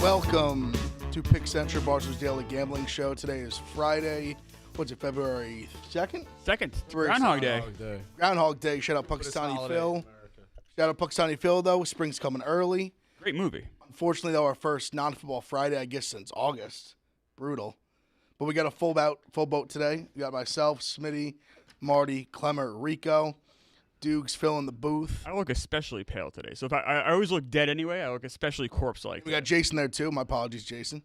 Welcome to Pick Central, Barstool's daily gambling show. Today is Friday. What's it, February 2nd? Groundhog Day. Groundhog Day. Shout out Puxatani Phil. Shout out Puxatani Phil, though. Spring's coming early. Great movie. Unfortunately, though, our first non-football Friday, I guess, since August. Brutal. But we got a full boat today. We got myself, Smitty, Marty, Clemmer, Rico. Dukes Phil in the booth. I look especially pale today. So if I always look dead anyway, I look especially corpse-like. We got Jason there, too. My apologies, Jason.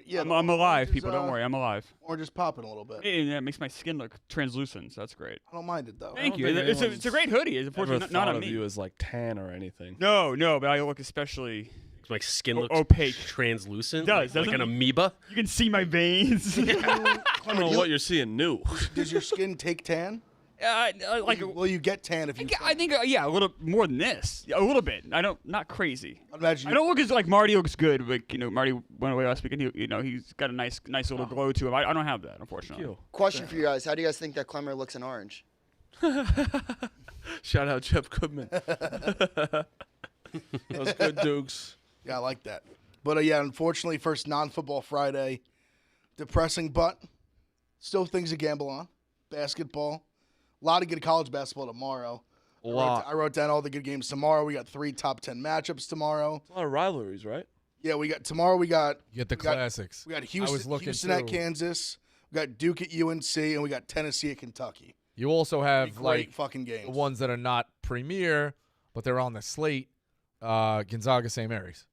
Yeah, I'm alive, people. Don't worry. I'm alive. Orange is popping a little bit. Yeah, it makes my skin look translucent, so that's great. I don't mind it, though. Thank you. It's a great hoodie. It's unfortunately not on me. You as like tan or anything. No, but I look especially my skin looks opaque, translucent. It does, like an amoeba. You can see my veins. I don't know what you're seeing new. Does your skin take tan? Will you get tan if you? I think a little more than this. A little bit. Not crazy. I don't look as like Marty looks good. Like Marty went away last week, and he's got a nice little glow to him. I don't have that, unfortunately. Question for you guys: how do you guys think that Clemmer looks in orange? Shout out Jeff Goodman. That was good, Dukes. Yeah, I like that. But unfortunately, first non-football Friday, depressing, but still things to gamble on. Basketball. A lot of good college basketball tomorrow. I wrote down all the good games tomorrow. We got 3 top 10 matchups tomorrow. A lot of rivalries, right? Yeah, we got tomorrow. We got classics. We got Houston at Kansas. We got Duke at UNC, and we got Tennessee at Kentucky. You also have fucking games. The ones that are not premier, but they're on the slate. Gonzaga, St. Mary's.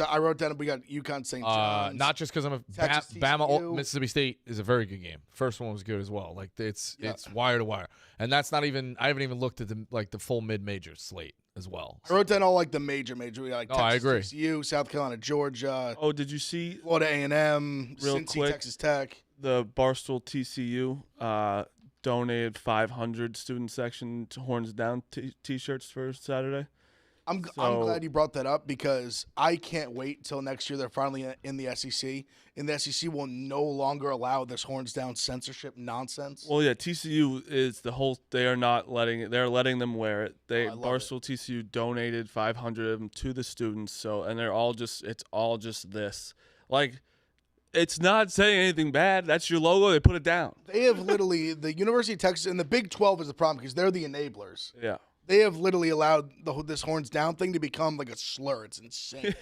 I wrote down we got UConn, St. John's. Not just because I'm a Bama, Mississippi State is a very good game. First one was good as well. Like it's wire to wire, and that's not even. I haven't even looked at the full mid-major slate as well. I wrote down all like the major. We got Texas, I agree. TCU, South Carolina, Georgia. Oh, did you see Florida A&M, real Cincy, quick, Texas Tech? The Barstool TCU donated 500 student section Horns Down T-shirts for Saturday. I'm glad you brought that up because I can't wait till next year they're finally in the SEC, and the SEC will no longer allow this horns down censorship nonsense. Well, yeah, TCU is the whole. They are not letting it. They're letting them wear it. Barstool TCU donated 500 of them to the students. So, and they're all just. It's all just this. Like, it's not saying anything bad. That's your logo. They put it down. They have literally the University of Texas and the Big 12 is the problem because they're the enablers. Yeah. They have literally allowed this horns down thing to become like a slur. It's insane.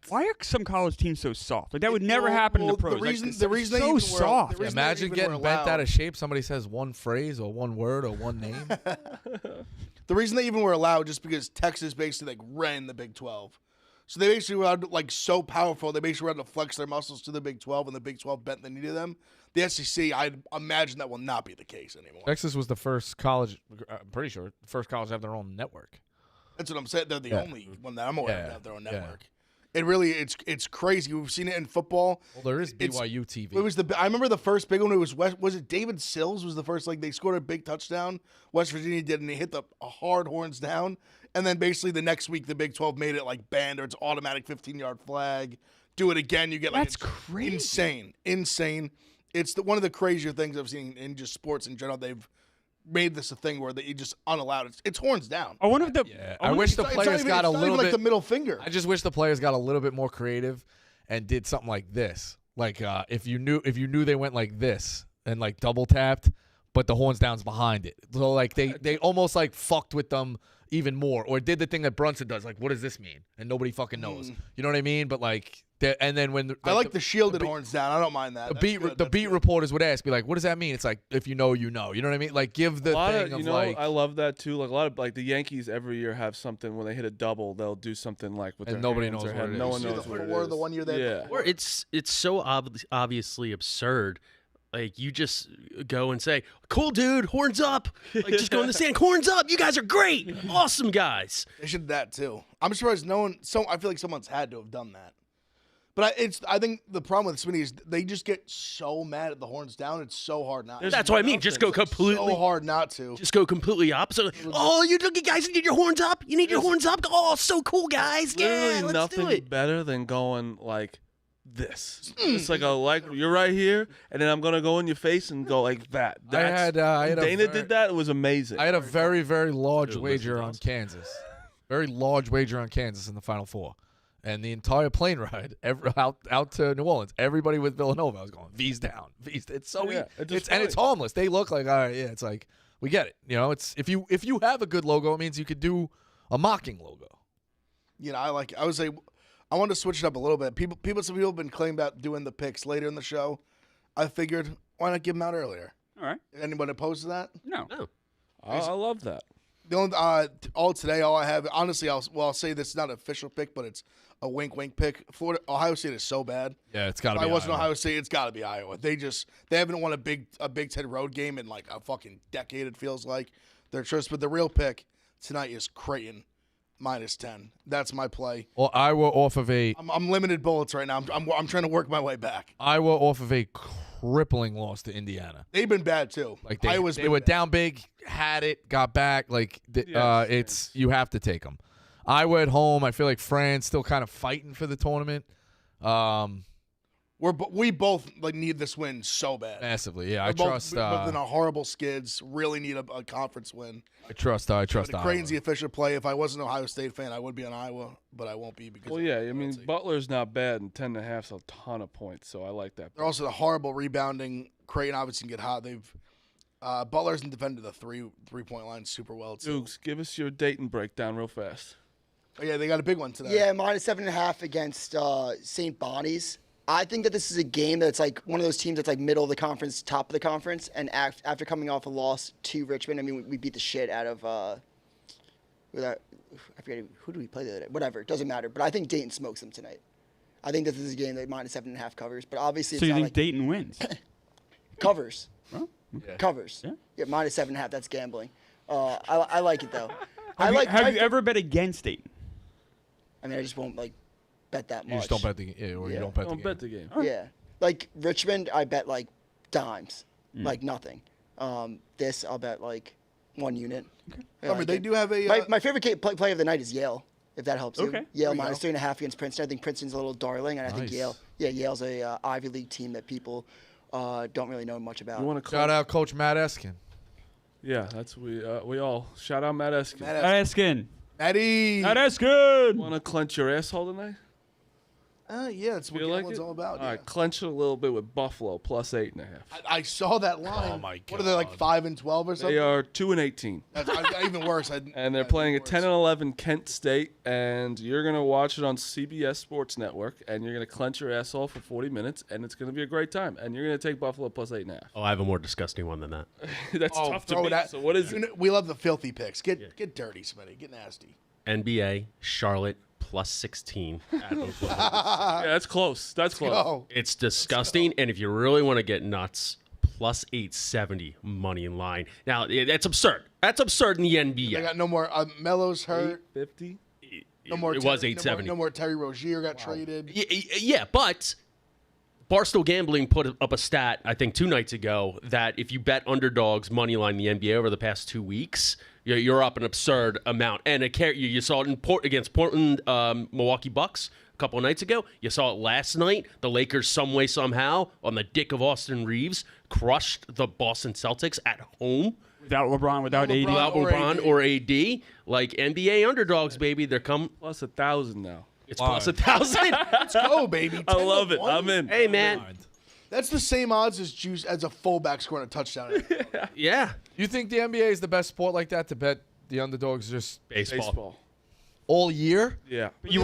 Why are some college teams so soft? Like that would never happen in the pros. The reason so soft. Imagine getting bent out of shape. Somebody says one phrase or one word or one name. The reason they even were allowed just because Texas basically ran the Big 12. So they basically were so powerful. They basically were able to flex their muscles to the Big 12, and the Big 12 bent the knee to them. The SEC, I'd imagine that will not be the case anymore. Texas was the first college, I'm pretty sure, the first college to have their own network. That's what I'm saying. They're the only one that I'm aware of to have their own network. It really, it's crazy. We've seen it in football. Well, there is BYU TV. It was I remember the first big one. It was it David Sills was the first, they scored a big touchdown. West Virginia did, and they hit a hard horns down. And then basically the next week, the Big 12 made it banned or it's automatic 15-yard flag. Do it again, you get That's crazy. Insane. It's one of the crazier things I've seen in just sports in general. They've made this a thing where you just unallowed. It's horns down. I wonder if the. Yeah. I wish the players got a little bit the middle finger. I just wish the players got a little bit more creative and did something like this. Like if you knew they went like this and double tapped, but the horns down's behind it. So they almost fucked with them even more, or did the thing that Brunson does. What does this mean? And nobody fucking knows. You know what I mean? But and then when I like the shielded horns down. I don't mind that. The beat reporters would ask me what does that mean? It's if you know, you know. You know what I mean? Give the thing of I love that too. A lot of the Yankees every year have something when they hit a double, they'll do something with their nobody hands knows or what head. it is. No one knows what it is. The one year there. Or it's so obviously absurd. You just go and say, "Cool, dude, horns up!" Just go in the stand, horns up. You guys are great, awesome guys. They should do that too. I'm surprised no one. I feel like someone's had to have done that. But I think the problem with Smitty is they just get so mad at the horns down. It's so hard not to. That's what I mean. Just go completely. So hard not to. Just go completely opposite. Oh, you guys need your horns up. You need your horns up. Oh, so cool, guys. Yeah, let's nothing do it. better than going this. It's you're right here, and then I'm gonna go in your face and go like that. Dana did that. It was amazing. I had a very, very large wager on Kansas. Very large wager on Kansas in the Final Four. And the entire plane ride out to New Orleans, everybody with Villanova, I was going, V's down. V's. It's so Yeah, it's and it's harmless. They look like, all right, yeah, it's like, we get it. You know, it's if you have a good logo, it means you could do a mocking logo. You know, I like it. I would say I want to switch it up a little bit. Some people have been claiming about doing the picks later in the show. I figured, why not give them out earlier? All right. Anyone opposed to that? No. I love that. The only all I have, honestly, I'll say this is not an official pick, but it's a wink pick. Ohio State is so bad. Yeah, it's got to If be. I wasn't Iowa. Ohio State, it's got to be Iowa. They haven't won a Big Ten road game in like a fucking decade. It feels like their choice, but the real pick tonight is Creighton -10. That's my play. Well, Iowa off of a I'm limited bullets right now. I'm trying to work my way back. Iowa off of a crippling loss to Indiana. They've been bad too. Like Iowa they were down big, had it, got back. Like it's you have to take them. Iowa at home. I feel like France still kind of fighting for the tournament. We both like need this win so bad. Massively, yeah. We're both in a horrible skids. Really need a conference win. I trust The Iowa. Creighton's the official play. If I wasn't an Ohio State fan, I would be on Iowa, but I won't be because. Well, yeah, I mean Butler's not bad, and 10.5's a ton of points, so I like that. They're also the horrible rebounding. Creighton obviously can get hot. Butler hasn't defended the three-point line super well. Dukes, give us your Dayton breakdown real fast. Oh, yeah, they got a big one today. Yeah, -7.5 against St. Bonnie's. I think that this is a game that's like one of those teams that's like middle of the conference, top of the conference, and after coming off a loss to Richmond, I mean, we beat the shit out of I forget who did we play the other day. Whatever, it doesn't matter. But I think Dayton smokes them tonight. I think this is a game that -7.5 covers, but obviously So it's you not think like Dayton wins? covers. Well, Covers. Yeah. Yeah, -7.5. That's gambling. I like it though. Have you ever bet against Dayton? I mean, I just won't like bet that much. You just don't bet the or you Yeah. don't bet the Don't game. bet the game. Yeah, like Richmond, I bet like dimes, like nothing. This I'll bet like 1 unit. I Remember, like they it. do have a. My favorite play of the night is Yale. If that helps you. Okay. Yale There you go. -3.5 against Princeton. I think Princeton's a little darling, and I think Nice. Yale's a Ivy League team that people don't really know much about. You want to Shout out Coach Matt Eskin. Yeah, that's we all shout out Matt Eskin. Eskin. Maddie. That's good. Want to clench your asshole tonight? Yeah, that's what Feel like gambling's it? all about. All yeah. right, clench it a little bit with Buffalo +8.5. I saw that line. Oh, my What are they like God. 5 and 12 or something? They are 2-18, That's even worse. and they're playing at 10-11 Kent State, and you're gonna watch it on CBS Sports Network, and you're gonna clench your asshole for 40 minutes, and it's gonna be a great time, and you're gonna take Buffalo +8.5. Oh, I have a more disgusting one than that. That's tough to throw beat. that. So what is it? We love the filthy picks. Get dirty, Smitty. Get nasty. NBA Charlotte +16 at Oklahoma. Yeah, that's close. That's close. Oh, It's disgusting, and if you really want to get nuts, +870 money in line. Now that's absurd. That's absurd in the NBA. they got no more. Melo's hurt. 50. No more. It was Terry- 870. No more Terry Rozier got traded. Yeah, but Barstool Gambling put up a stat, I think 2 nights ago, that if you bet underdogs money line in the NBA over the past 2 weeks, you're up an absurd amount. And you saw it against Portland, Milwaukee Bucks a couple of nights ago. You saw it last night. The Lakers, some way, somehow, on the dick of Austin Reeves, crushed the Boston Celtics at home. Without LeBron, without AD. Without LeBron or AD. Like NBA underdogs, baby. They're coming. +1,000 now. It's +1,000. Let's go, baby. I love it. 10-1. I'm in. Hey, man. That's the same odds as Juice as a fullback scoring a touchdown. Yeah. You think the NBA is the best sport like that to bet the underdogs just Baseball. all year? Yeah. But you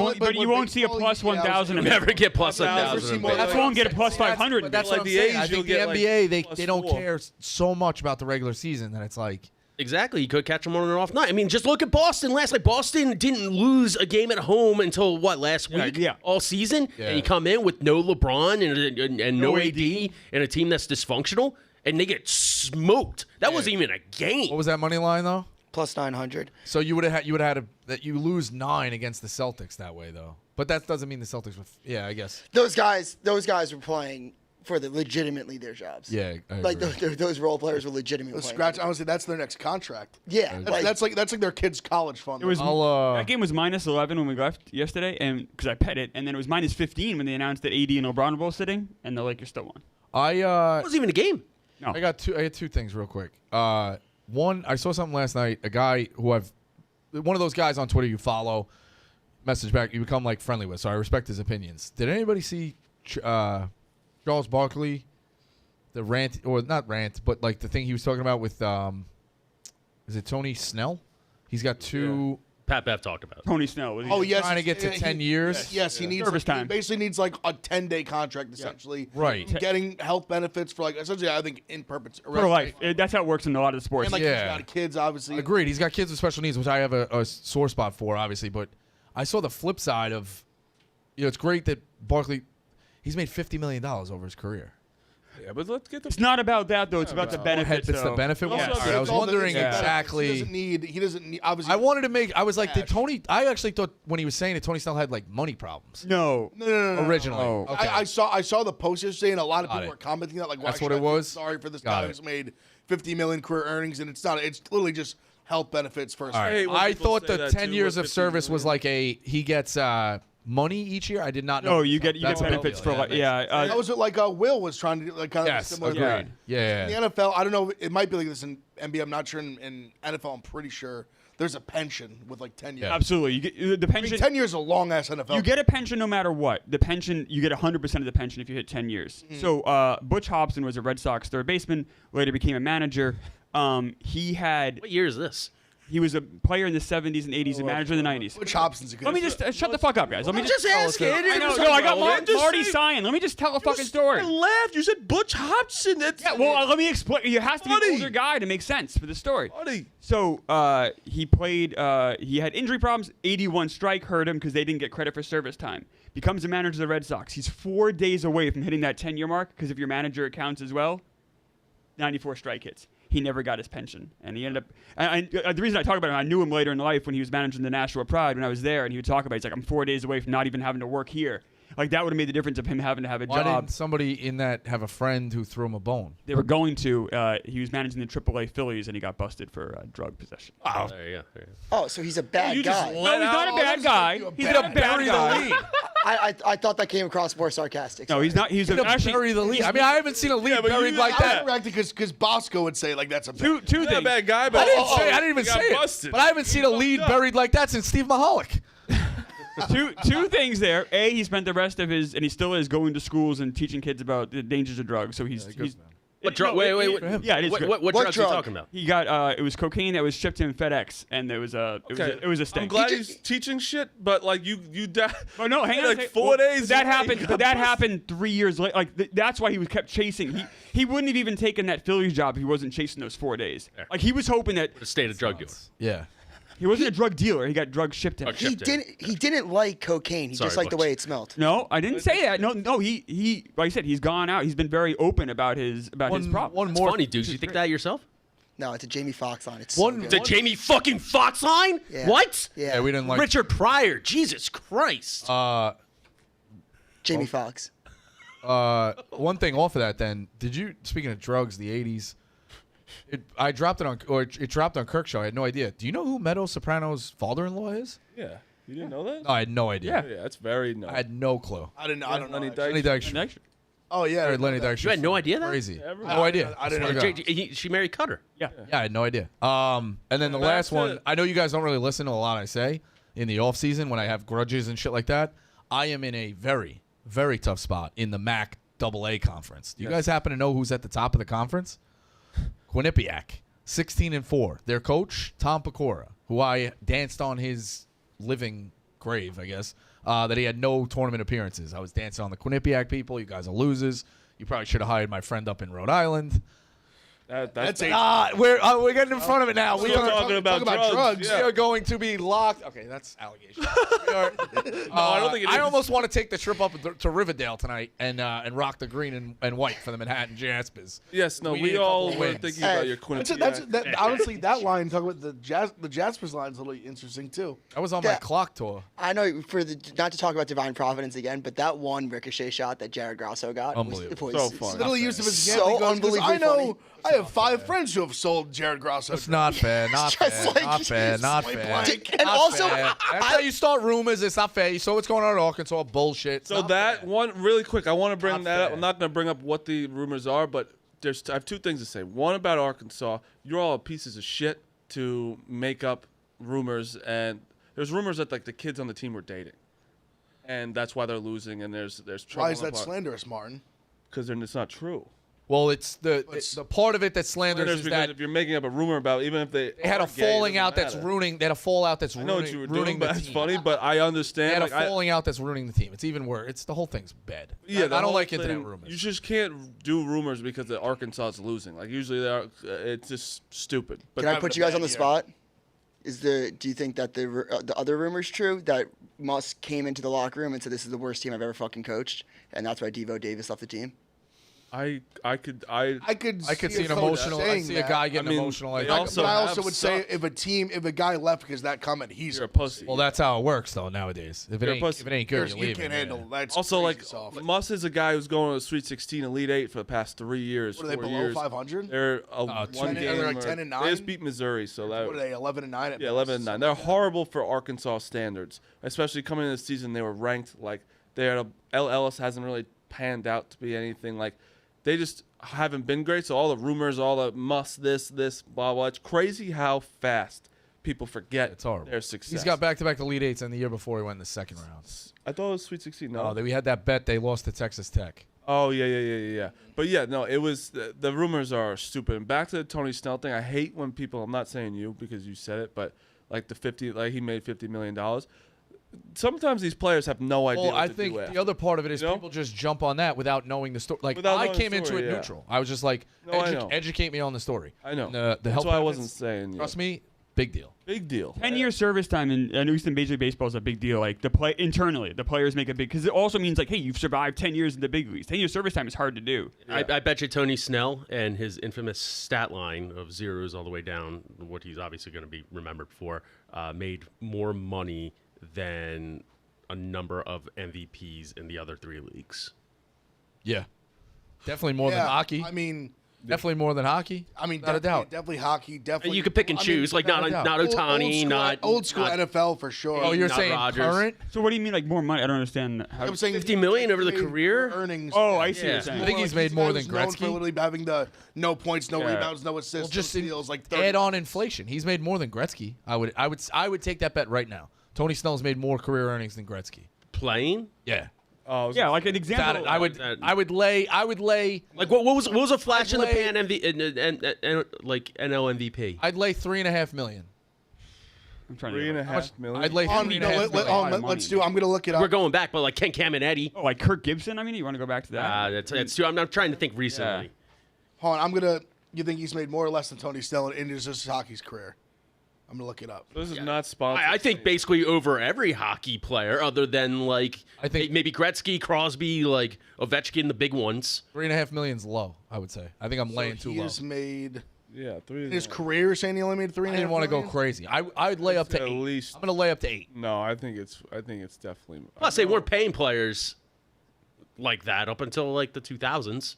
won't see a baseball, +1,000. yeah, Never get +1,000. see more That's won't get a +500. But that's Like what I'm the saying. I A's, think you'll the get, like, NBA they don't +4. care so much about the regular season that it's like. Exactly. You could catch them on an off night. I mean, just look at Boston last night. Boston didn't lose a game at home until, last week? Yeah. All season? Yeah. And you come in with no LeBron and no No AD and a team that's dysfunctional, and they get smoked. That wasn't even a game. What was that money line though? +900. So you would have had that you lose 9 against the Celtics that way though. But that doesn't mean the Celtics were. Yeah, I guess. Those guys were playing for legitimately their jobs. Yeah, I Like agree. those role players were legitimately playing. Scratch. Honestly, that's their next contract. Yeah, That's like their kid's college fund. It was I'll, that game was -11 when we left yesterday, and because I bet it, and then it was -15 when they announced that AD and LeBron were both sitting, and the Lakers still won. It wasn't even a game. No, I got two things real quick. One, I saw something last night. A guy who one of those guys on Twitter you follow. message back. You become like friendly with, so I respect his opinions. Did anybody see Charles Barkley, the rant or not rant, but like the thing he was talking about with is it Tony Snell? He's got 2. Pat Bev talked about it. Tony Snell. Was he Oh yes, trying to get to 10 years. Yes, he needs Service time. He basically needs like a 10-day contract essentially. Right. Getting health benefits for like essentially I think in perpetuity. for life. That's how it works in a lot of the sports. And like Yeah. he's got kids obviously. Agreed. He's got kids with special needs, which I have a sore spot for, obviously. But I saw the flip side of, it's great that Barkley, he's made $50 million over his career. Yeah, but let's get the. It's not about that though. It's about the benefits. It's the benefit. Yeah. All right, I was wondering exactly. He doesn't need obviously. I wanted to make. I was like, did Tony? I actually thought when he was saying it, Tony Snell had like money problems. No. No. Originally, Oh. okay. I saw the post yesterday, and a lot of people it. were commenting that like, why That's should what it I feel was? sorry for this Got guy it. who's made 50 million career earnings, and it's not. It's literally just health benefits first. All right. hate when I people thought say the that, 10 too, years with of 50 service was million. like he gets money each year. I did not know. No, you get That's what I benefits feel, for like yeah, yeah. That was what like Will was trying to do, like kind of Yes, similar. agreed. Yeah. In the NFL, I don't know. It might be like this in NBA. I'm not sure. In NFL, I'm pretty sure there's a pension with like 10 years. Yeah. Absolutely. You get the I mean, pension. 10 years is a long ass NFL. You get a pension no matter what. The pension, you get 100% of the pension if you hit 10 years. So Butch Hobson was a Red Sox third baseman, later became a manager. What year is this? He was a player in the 70s and 80s and manager in the 90s. Butch Hobson's a good. Let me just shut the fuck up, guys. Let me I'm just asking. I know. No, I got Marty Sion. Let me just tell a fucking story. I laughed. You said Butch Hobson. That's Yeah, well, let me explain. You have to be an Buddy. older guy to make sense for the story. Buddy. So he played. He had injury problems. 81 strike hurt him because they didn't get credit for service time. Becomes a manager of the Red Sox. He's 4 days away from hitting that 10-year mark because if your manager counts as well, 94 strike hits. He never got his pension, and he ended up. The reason I talk about him, I knew him later in life when he was managing the Nashua Pride when I was there, and he would talk about. He's like, I'm 4 days away from not even having to work here. Like that would have made the difference of him having to have a Why job. didn't somebody in that have a friend who threw him a bone? They were going to. He was managing the AAA Phillies, and he got busted for drug possession. Oh, there you go. Oh, so he's a bad you just guy. No, he's not a bad guy. He's not a bad guy. I thought that came across more sarcastic. No, he's not. He's To actually bury the lead. I mean, I haven't seen a lead but you buried know like that. that. because Bosco would say like that's a two He's not a things. bad guy, I but didn't even he got say it. busted. But I haven't seen a lead buried like that since Steve Mahalik. two things there. A, he spent the rest of his, and he still is, going to schools and teaching kids about the dangers of drugs. So he's. What drug? No, Wait. Yeah, it is. good. What drugs are you talking about? He got it was cocaine that was shipped to him FedEx, and it was a sting. I'm glad he's teaching shit, but like you Oh no, hang on. like a sec. 4 days. That away, happened, he but got that busted. happened 3 years later. Like that's why he was kept chasing. He wouldn't have even taken that Phillies job if he wasn't chasing those 4 days. Like he was hoping that The state of drug dealer. Yeah. he wasn't a drug dealer. He got drugs shipped to him. He didn't like cocaine. He Sorry, just liked the Butch. way it smelled. No, I didn't say that. No. He like I said, he's gone out. He's been very open about his problems. One It's more. funny, dude. You think that yourself? No, it's a Jamie Foxx line. It's One- so The good. Jamie fucking Foxx line? Yeah. What? Yeah, Yeah, we didn't like. Richard Pryor. Jesus Christ. Jamie Foxx. One thing off of that, then, did you? Speaking of drugs, the '80s. I dropped it on, or it dropped on Kirk's show. I had no idea. Do you know who Meadow Soprano's father-in-law is? Yeah, you didn't know that? No, I had no idea. Yeah, that's very no. I had no clue. I don't know. Lenny actually. Lenny Dykstra. Next. Oh yeah, Or Lenny Dykstra. You had no idea that? Crazy. Everyone- No idea. I didn't Swear know. to God. She married Cutter. Yeah. Yeah, I had no idea. And then the Back last to- one, I know you guys don't really listen to a lot I say in the off season when I have grudges and shit like that. I am in a very, very tough spot in the MAC AA conference. Do you guys happen to know who's at the top of the conference? Quinnipiac, 16-4. Their coach, Tom Pecora, who I danced on his living grave, I guess, that he had no tournament appearances. I was dancing on the Quinnipiac people. You guys are losers. You probably should have hired my friend up in Rhode Island. That's it. We're getting in front of it now. We're talking about drugs. We are going to be locked. Okay, that's allegation. We are, I don't think it I is. almost want to take the trip up to Riverdale tonight and rock the green and white for the Manhattan Jaspers. Yes, no, We we need a all couple were wins. thinking about your Quinnipiac. Honestly, that line talking about the Jaspers line is really interesting too. I was on my Yeah. clock tour. I know not to talk about divine providence again, but that one ricochet shot that Jared Grosso got Unbelievable. was So funny. Literally used of his So gambling goes, 'cause unbelievably I know funny. I have 5 friends who have sold Jared Grosso. It's not fair. Not just fair. like Not fair. Not point fair. blank. And Not also, fair. That's how you start rumors. It's not fair. You saw what's going on in Arkansas. Bullshit. It's So not that fair. one, really quick, I want to bring Not that up. fair. I'm not going to bring up what the rumors are, but I have 2 things to say. One about Arkansas, you're all pieces of shit to make up rumors, and there's rumors that like the kids on the team were dating, and that's why they're losing. And there's trouble. Why is that slanderous, Martin? Because it's not true. Well, it's the part of it that's slanderous Slanderous is because that if you're making up a rumor about, even if they had a are gay, it falling doesn't out that's matter. ruining. They had a fallout that's I know what you were ruining doing, the but it's team. funny. But I They understand. had a Like, I, falling out that's ruining the team. It's even worse. It's the whole thing's bad. yeah, I the don't whole like internet thing- rumors. You just can't do rumors because the Arkansas is losing. Like usually, it's just stupid. But Can I having put a you guys bad on the year. spot? Do you think that the other rumor is true that Musk came into the locker room and said this is the worst team I've ever fucking coached, and that's why Devo Davis left the team? I could I could see an a coach emotional. I saying see a that. guy getting I mean, emotional like they that. also But I have also would say sucked. if a guy left because of that comment, he's you're a pussy. Well, that's how it works though nowadays. If it You're a ain't pussy. if it ain't good, you you're leaving. can't yeah. handle that. Also, like soft. Muss is a guy who's going to the Sweet 16, Elite 8 for the past 3 years. What are they 4 below years. 500? They're a 10 one and- game. they're like or- 10 and They 9? just beat Missouri, so that What are they? 11 and 9. yeah, 11 and 9. They're horrible for Arkansas standards, especially coming into the season. They were ranked like they had L. Ellis hasn't really panned out to be anything like. They just haven't been great. So all the rumors, all the this, blah blah. It's crazy how fast people forget It's horrible. their success. He's got back-to-back Elite Eights, and the year before he went in the second round. I thought it was Sweet 16. No. Oh, we had that bet they lost to Texas Tech. Oh yeah. But yeah, no, it was the rumors are stupid. And back to the Tony Snell thing, I hate when people. I'm not saying you because you said it, but like he made $50 million. Sometimes these players have no idea. Well, what I to think do after. the other part of it is You know? people just jump on that without knowing the story. Like Without I knowing the came into story, it yeah. neutral. I was just like, No, I know. educate me on the story. I know. And, the That's health why I benefits, wasn't saying. Trust me, big deal. Big deal. 10-year service time in at least in Major League Baseball is a big deal. Like internally, the players make a big because it also means like, hey, you've survived 10 years in the big leagues. 10-year service time is hard to do. Yeah. I bet you Tony Snell and his infamous stat line of zeros all the way down, what he's obviously going to be remembered for, made more money than a number of MVPs in the other 3 leagues. Yeah, definitely more than hockey. I mean, definitely more than hockey. Not a doubt. Definitely hockey. Definitely. You could pick and I mean, choose, like not without a not doubt. Otani, old school not NFL for sure. Oh, you're not saying Rodgers. current? So what do you mean like more money? I don't understand. How, I'm saying 50 million over the career? earnings. oh, I see what Yeah. you're saying. I think he's made a more guy than who's known for Gretzky. literally having the no points, no Yeah. rebounds, no assists, Well, just no steals, like 30. add on inflation. He's made more than Gretzky. I would take that bet right now. Tony Snell's made more career earnings than Gretzky. playing. Yeah. Oh, Yeah, like an Without example. it, I would lay. Like what was a flash in the I'd lay- pan and like NL MVP? I'd lay $3.5 million. I'm trying to. $3.5 million. I'd lay On, $3.5 no, million. let's do. I'm gonna look it up. We're going back, but like Ken Caminiti. Oh, like Kirk Gibson. I mean, you want to go back to that? That's too. I'm not trying to think recently. Hold on, I'm gonna. You think he's made more or less than Tony Snell in his hockey's career? I'm gonna look it up. This is not sponsored. I think basically over every hockey player, other than like I think- maybe Gretzky, Crosby, like Ovechkin, the big ones. $3.5 million's low. I would say. I think I'm laying too He low. has made Yeah, 3. in his career. Saying he only made $3.5 I didn't want to go million? crazy. I'd lay up to At 8. least- I'm gonna lay up to 8. No, I think it's definitely. Plus, they weren't paying players like that up until like the 2000s.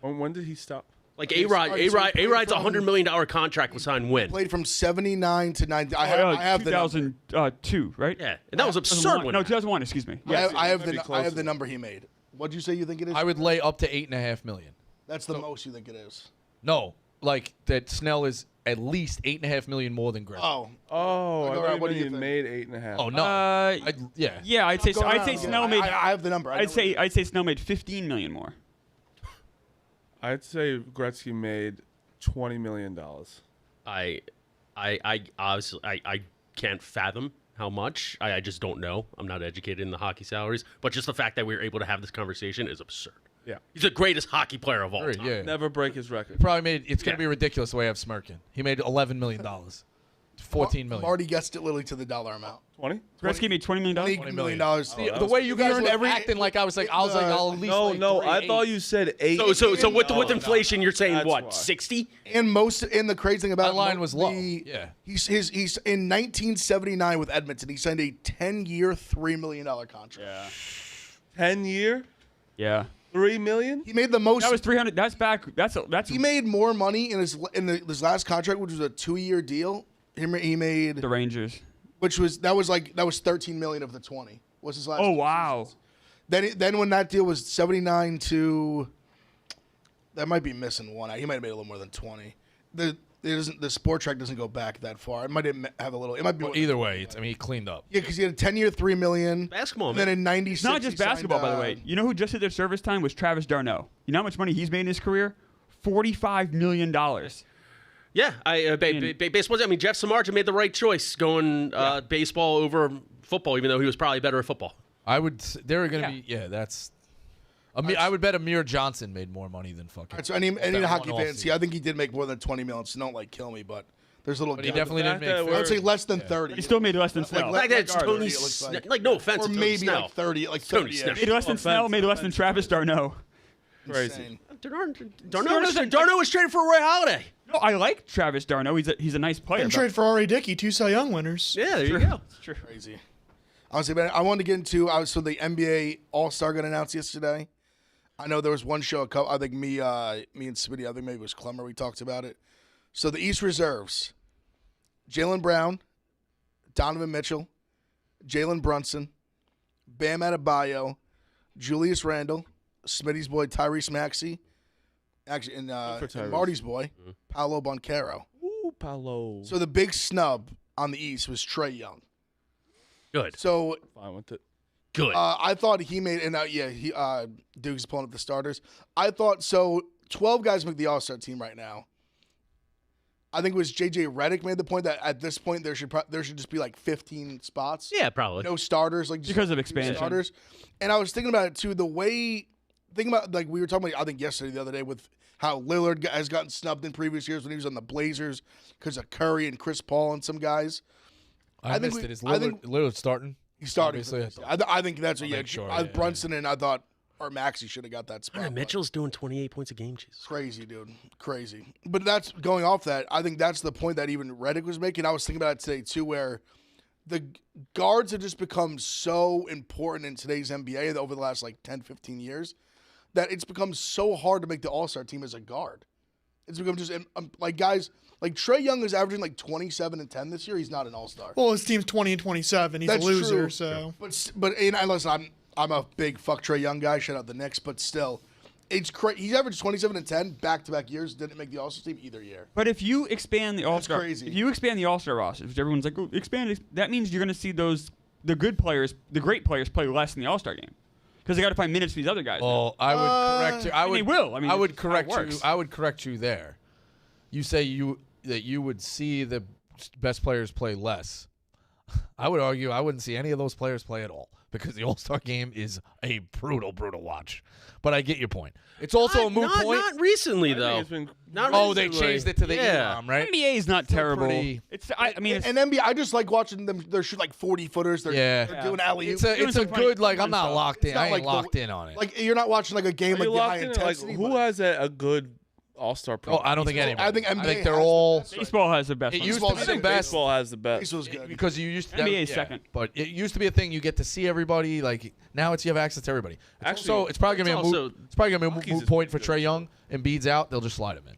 When did he stop? Like Okay, A-Rod, sorry, so he played A-Rod's from- $100 million contract was signed when? Played from 79 to 90. I Oh, have the number. 2002, right? Yeah, and that was absurd. 2001. When No, it happened. 2001. Excuse me. I Yeah. have, I have might the be I close have to the that. number he made. What'd you say you think it is? I would lay up to $8.5 million. That's the most you think it is. No, like that Snell is at least $8.5 million more than Gretzky. Oh, Oh, Like, I all right, thought what do you you made think? 8.5. Oh, no. Yeah. Yeah, I'd say Go I'd down. say Yeah, Snell made. I have the number. I know I'd say Snell made 15 million more. I'd say Gretzky made $20 million. I obviously I can't fathom how much. I just don't know. I'm not educated in the hockey salaries, but just the fact that we were able to have this conversation is absurd. Yeah. He's the greatest hockey player of all Sure, time. yeah. Never break his record. Probably made. It's gonna Yeah. be ridiculous the way I'm smirking. He made $11 million. 14 million. Already guessed it literally to the dollar amount. 20? Gretzky made $20 million. $20 million. The way you guys were acting like I was like I'll at least No, lay no. 3, I 8. thought you said 8. So with No, inflation, you're saying That's what? why. 60? And the crazy thing about My line it, was low. Yeah. He's in 1979 with Edmonton. He signed a 10-year, $3 million contract. Yeah. 10-year? Yeah. $3 million? He made the most. That was 300. That's back. That's. He made more money in his last contract, which was a 2-year deal. He made the Rangers. which was 13 million of the 20. Was his last? Oh two wow. seasons. Then when that deal was 79 to, that might be missing one. He might have made a little more than 20. The sport track doesn't go back that far. It might have a little. It might be. Well, either way, he cleaned up. Yeah, because he had a 10-year, $3 million. Basketball, and then in '96. It's not just basketball, by the way. You know who just hit their service time was Travis Darno. You know how much money he's made in his career? $45 million. Yeah, baseball. I mean, Jeff Samardzija made the right choice going baseball over football, even though he was probably better at football. There are going to be. Yeah, that's. I would bet Amir Johnson made more money than fucking. Right, so any hockey fans, I think he did make more than $20 million. So don't kill me, but there's a little. But he definitely didn't make. I'd say less than 30. He still made less than Snell. Like that's Tony. No offense, or to Tony maybe Snell. like 30, like Tony 30. Snell. Made less than Snell. Made less than Travis Darno. Crazy. Darno was traded for Roy Halladay. No, I like Travis Darno. He's a nice player. And trade for R.A. Dickey, 2 Cy Young winners. Yeah, there you go. True. Crazy. Honestly, man, I wanted to get into. So the NBA All-Star got announced yesterday. I know there was one show. I think me and Smitty. I think maybe it was Clemmer. We talked about it. So the East reserves: Jaylen Brown, Donovan Mitchell, Jalen Brunson, Bam Adebayo, Julius Randle, Smitty's boy Tyrese Maxey, and Marty's boy Paolo Banchero. Ooh, Paolo. So the big snub on the East was Trae Young. Good. So Fine with it. Good. I thought he made, and Duke's pulling up the starters. I thought so. 12 guys make the All-Star team right now. I think it was JJ Redick made the point that at this point there should just be like 15 spots. Yeah, probably. No starters, like Because of expansion. starters. And I was thinking about it too. Thinking about like we were talking about, I think yesterday, the other day, with how Lillard has gotten snubbed in previous years when he was on the Blazers because of Curry and Chris Paul and some guys. I missed it. Is Lillard starting? He's starting. Obviously, I think that's what. sure, Brunson and I thought, or Maxey should have got that spot. but Mitchell's doing 28 points a game. Jesus. Crazy, dude. Crazy. But that's going off that. I think that's the point that even Redick was making. I was thinking about it today too, where the guards have just become so important in today's NBA over the last like 10, 15 years that it's become so hard to make the All-Star team as a guard. It's become just like guys like Trae Young is averaging like 27 and 10 this year. He's not an All-Star. Well, his team's 20 and 27. He's That's a loser, true. so. But listen, I'm a big fuck Trae Young guy. Shout out the Knicks, but still, it's crazy. He's averaged 27 and 10 back-to-back years. Didn't make the All-Star team either year. But if you expand the All-Star, crazy. If you expand the All-Star roster, which everyone's like, expand it, that means you're going to see the good players, the great players, play less in the All-Star game because they got to find minutes for these other guys. Well, I would correct you. they will. I mean, I would that's how it correct you. works. I would correct you there. You say that you would see the best players play less. I would argue I wouldn't see any of those players play at all because the All-Star game is a brutal watch. But I get your point. It's also a moot point. Not recently, though. They changed it to the ELOM, right? NBA is not terrible. I mean, And NBA, I just like watching them. They're shooting like 40-footers. They're doing alley-oops. It's a good, like, I'm not locked in. I ain't like locked in on it. Like, you're not watching like a game like the high intensity. Who has a good All-Star pro? I don't think anybody. I think NBA they're has all. the best. baseball has the best. It one. used to be the best. Baseball has the best. Baseball's good. Because you used to NBA is second. But it used to be a thing you get to see everybody. Like now, you have access to everybody. It's probably gonna be a moot point for Trae Young. Embiid's out, they'll just slide him in.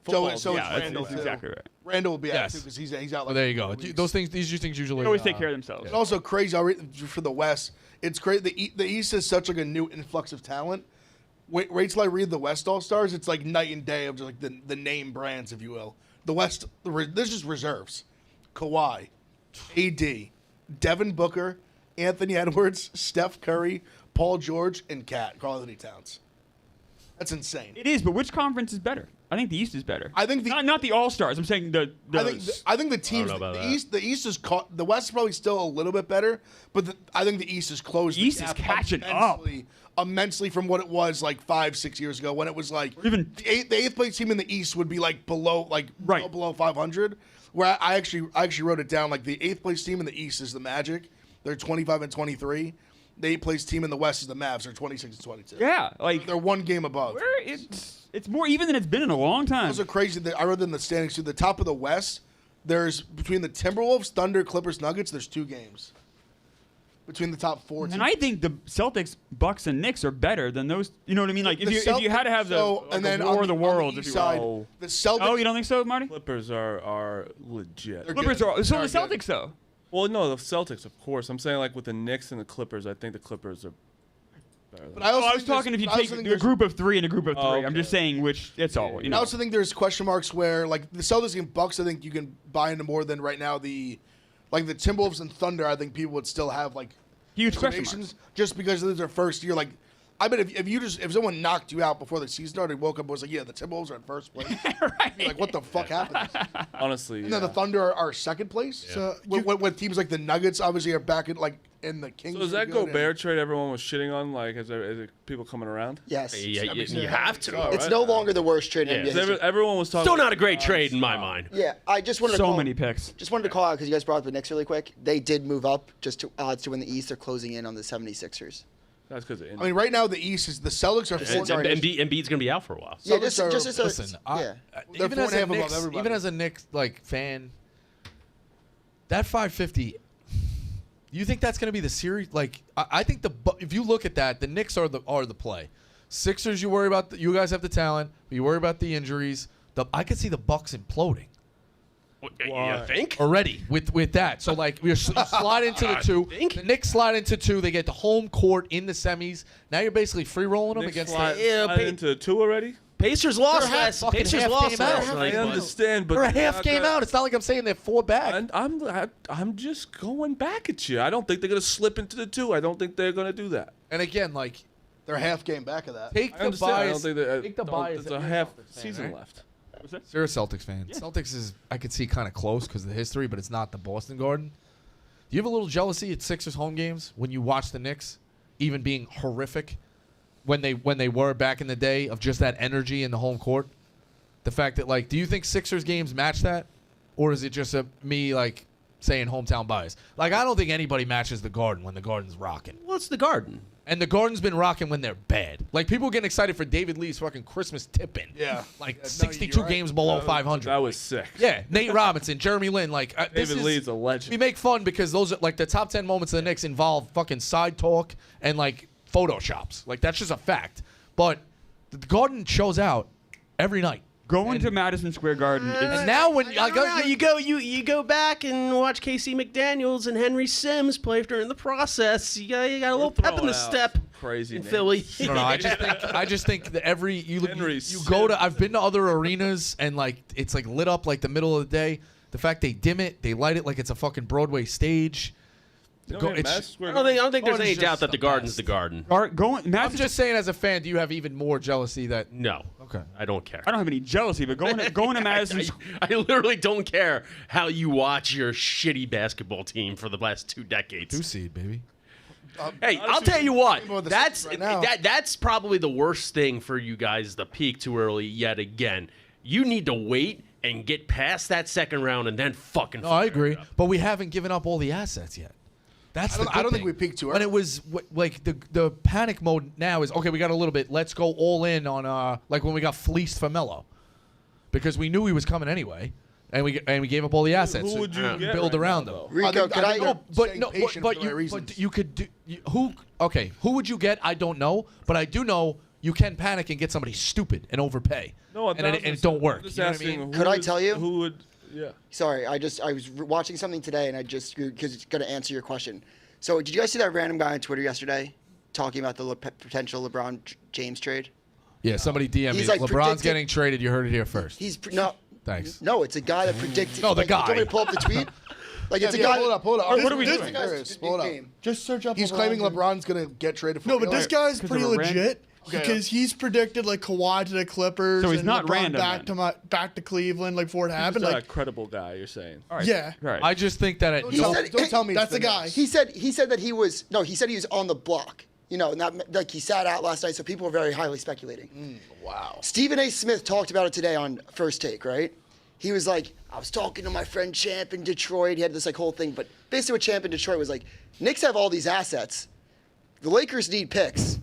So yeah, it's that's Randall too. exactly right. Randall will be out Yes. too because he's out. Well, Like there you go. 4 weeks. These things usually They always take care of themselves. It's also crazy for the West. It's crazy. The East is such like a new influx of talent. Wait till I read the West All Stars. It's like night and day of just like the name brands, if you will. The West, this is reserves. Kawhi, AD, Devin Booker, Anthony Edwards, Steph Curry, Paul George, and Karl Anthony Towns. That's insane. It is, but which conference is better? I think the East is better. I think not the All Stars. I'm saying I think the teams. The East is caught. The West is probably still a little bit better, but I think the East is closed. The East is catching immensely from what it was like 5-6 years ago when it was like even the eighth place team in the East would be like below below 500. Where I actually wrote it down, like the 8th place team in the East is the Magic. They're 25 and 23. The 8th place team in the West is the Mavs. They're 26 and 22. Yeah, like they're one game above. It's more even than it's been in a long time. Those are crazy. I wrote in the standings too. The top of the West, there's between the Timberwolves, Thunder, Clippers, Nuggets. There's 2 games between the top 4 teams. And I think the Celtics, Bucks, and Knicks are better than those. You know what I mean? Like if you had to have the war of the world, if you will. The Celtics. Oh, you don't think so, Marty? Clippers are legit. Clippers are so. The Celtics though. Well, no, the Celtics, of course. I'm saying like with the Knicks and the Clippers, I think the Clippers are But I also I was think there's- talking if you I also take think a there's- group of 3 and a group of 3. okay. I'm just saying which. That's all. You I know. also think there's question marks where like the Celtics and Bucks. I think you can buy into more than right now the Timberwolves and Thunder. I think people would still have like Huge question explanations just because this is their first year. Like I bet if someone knocked you out before the season started, woke up and was like, yeah, the Timberwolves are in first place. You're like, what the fuck happened? Honestly, And then the Thunder are second place. So With teams like the Nuggets, obviously are back in in the Kings. So is are that good, Gobert trade everyone was shitting on? Like, is there people coming around? Yes. Yeah, you have to. Oh, It's right. no longer the worst trade in Yeah. NBA 'Cause history. everyone was talking. Still not a great trade in my mind. Yeah, I just wanted to So call, many picks. Just wanted to call out because you guys brought up the Knicks really quick. They did move up just to odds to win the East. They're closing in on the 76ers. That's because I mean, right now the East is the Celtics are It's four. already- Embiid's going to be out for a while. Yeah, Celtics are- just as a Listen, yeah. They're even 4.5 as a above Knicks, everybody. even as a Knicks fan, that 550. You think that's going to be the series? Like, I think if you look at that, the Knicks are the play. Sixers, you worry about. You guys have the talent, but you worry about the injuries. I could see the Bucks imploding You think? already with that. So like you slide into the 2. think? The Knicks slide into 2. They get the home court in the semis. Now you're basically free rolling them against. into 2 already. Pacers lost They're last. fucking Pacers half lost game out. last I night. understand, but They're a they're half not game gonna- out. It's not like I'm saying they're 4 back. And I'm just going back at you. I don't think they're gonna slip into the 2. I don't think they're gonna do that. And again, like They're half game back of that. take I the understand. I don't bias. think that. Take the bias. There's a You're half Celtics fan, season right? left. So you're a Celtics fan. Celtics is I could see kind of close because of the history, but it's not the Boston Garden. Do you have a little jealousy at Sixers home games when you watch the Knicks, even being horrific when they were back in the day of just that energy in the home court? The fact that like, do you think Sixers games match that, or is it just me like saying hometown bias? Like I don't think anybody matches the Garden when the Garden's rocking. What's the Garden? And the Garden's been rocking when they're bad. Like, people getting excited for David Lee's fucking Christmas tip-in. Yeah. Like, Yeah, no, 62 you're right. games below 500. That was sick. Yeah, Nate Robinson, Jeremy Lin. Like, David Lee's a legend. We make fun because those are, like, the top 10 moments of the Knicks involve fucking side talk and, like, photoshops. Like, that's just a fact. But the Garden shows out every night. Going to Madison Square Garden. And now when I go, You go back and watch Casey McDaniels and Henry Sims play during the process. You got a little pep in the step Crazy in names. Philly. I don't know. I just think that Henry you go to. I've been to other arenas and like it's like lit up like the middle of the day. The fact they dim it, they light it like it's a fucking Broadway stage. You Go- know, it's- Madison Square I don't think there's Garden's any doubt just that the the Garden's best. the Garden. Going I'm Madison. just saying, as a fan, do you have even more jealousy that? No. Okay. I don't care. I don't have any jealousy, but going to Madison. I literally don't care how you watch your shitty basketball team for the last 2 decades. 2 seed, baby. Hey, I'll tell you what. Rainbow of the That's Sixers right now. that's probably the worst thing for you guys. The peak too early yet again. You need to wait and get past that second round and then fucking. No, I fire agree, it up. but we haven't given up all the assets yet. That's I don't think we peaked too When early. it was like the panic mode now is okay. We got a little bit. Let's go all in on like when we got fleeced for Melo, because we knew he was coming anyway, and we gave up all the assets. Who would you to get build right around now, them. though? Rico, could I? think But staying no, patient but for the right you reasons. you could do who? Okay, who would you get? I don't know, but I do know you can panic and get somebody stupid and overpay, No, and it don't work. I'm just You know what I asking mean? who Could I is- tell you? Who would? Yeah. Sorry, I was watching something today, and because it's going to answer your question. So, did you guys see that random guy on Twitter yesterday talking about the potential LeBron James trade? Yeah, somebody DM me. He's like LeBron's predicted- getting traded. You heard it here first. No. Thanks. No, it's a guy that predicted. No, the like, Do you want me guy. to pull up the tweet? Like it's a Yeah, guy. hold up. What are we This doing? guy's There hold up. Just search up. He's LeBron claiming James. LeBron's gonna get traded for. No, but this guy's 'Cause pretty of a legit Okay. because he's predicted like Kawhi to the Clippers. So he's and not LeBron random back to Cleveland like before it He's happened. not Like a credible guy. You're saying. All right. yeah. All right. I just think that He said- Don't tell me That's it's the been guy. nice. He said that he was on the block. You know, not like he sat out last night, so people were very highly speculating. Wow. Stephen A. Smith talked about it today on First Take, right? He was like, I was talking to my friend Champ in Detroit. He had this like whole thing, but basically what Champ in Detroit was like, Knicks have all these assets. The Lakers need picks.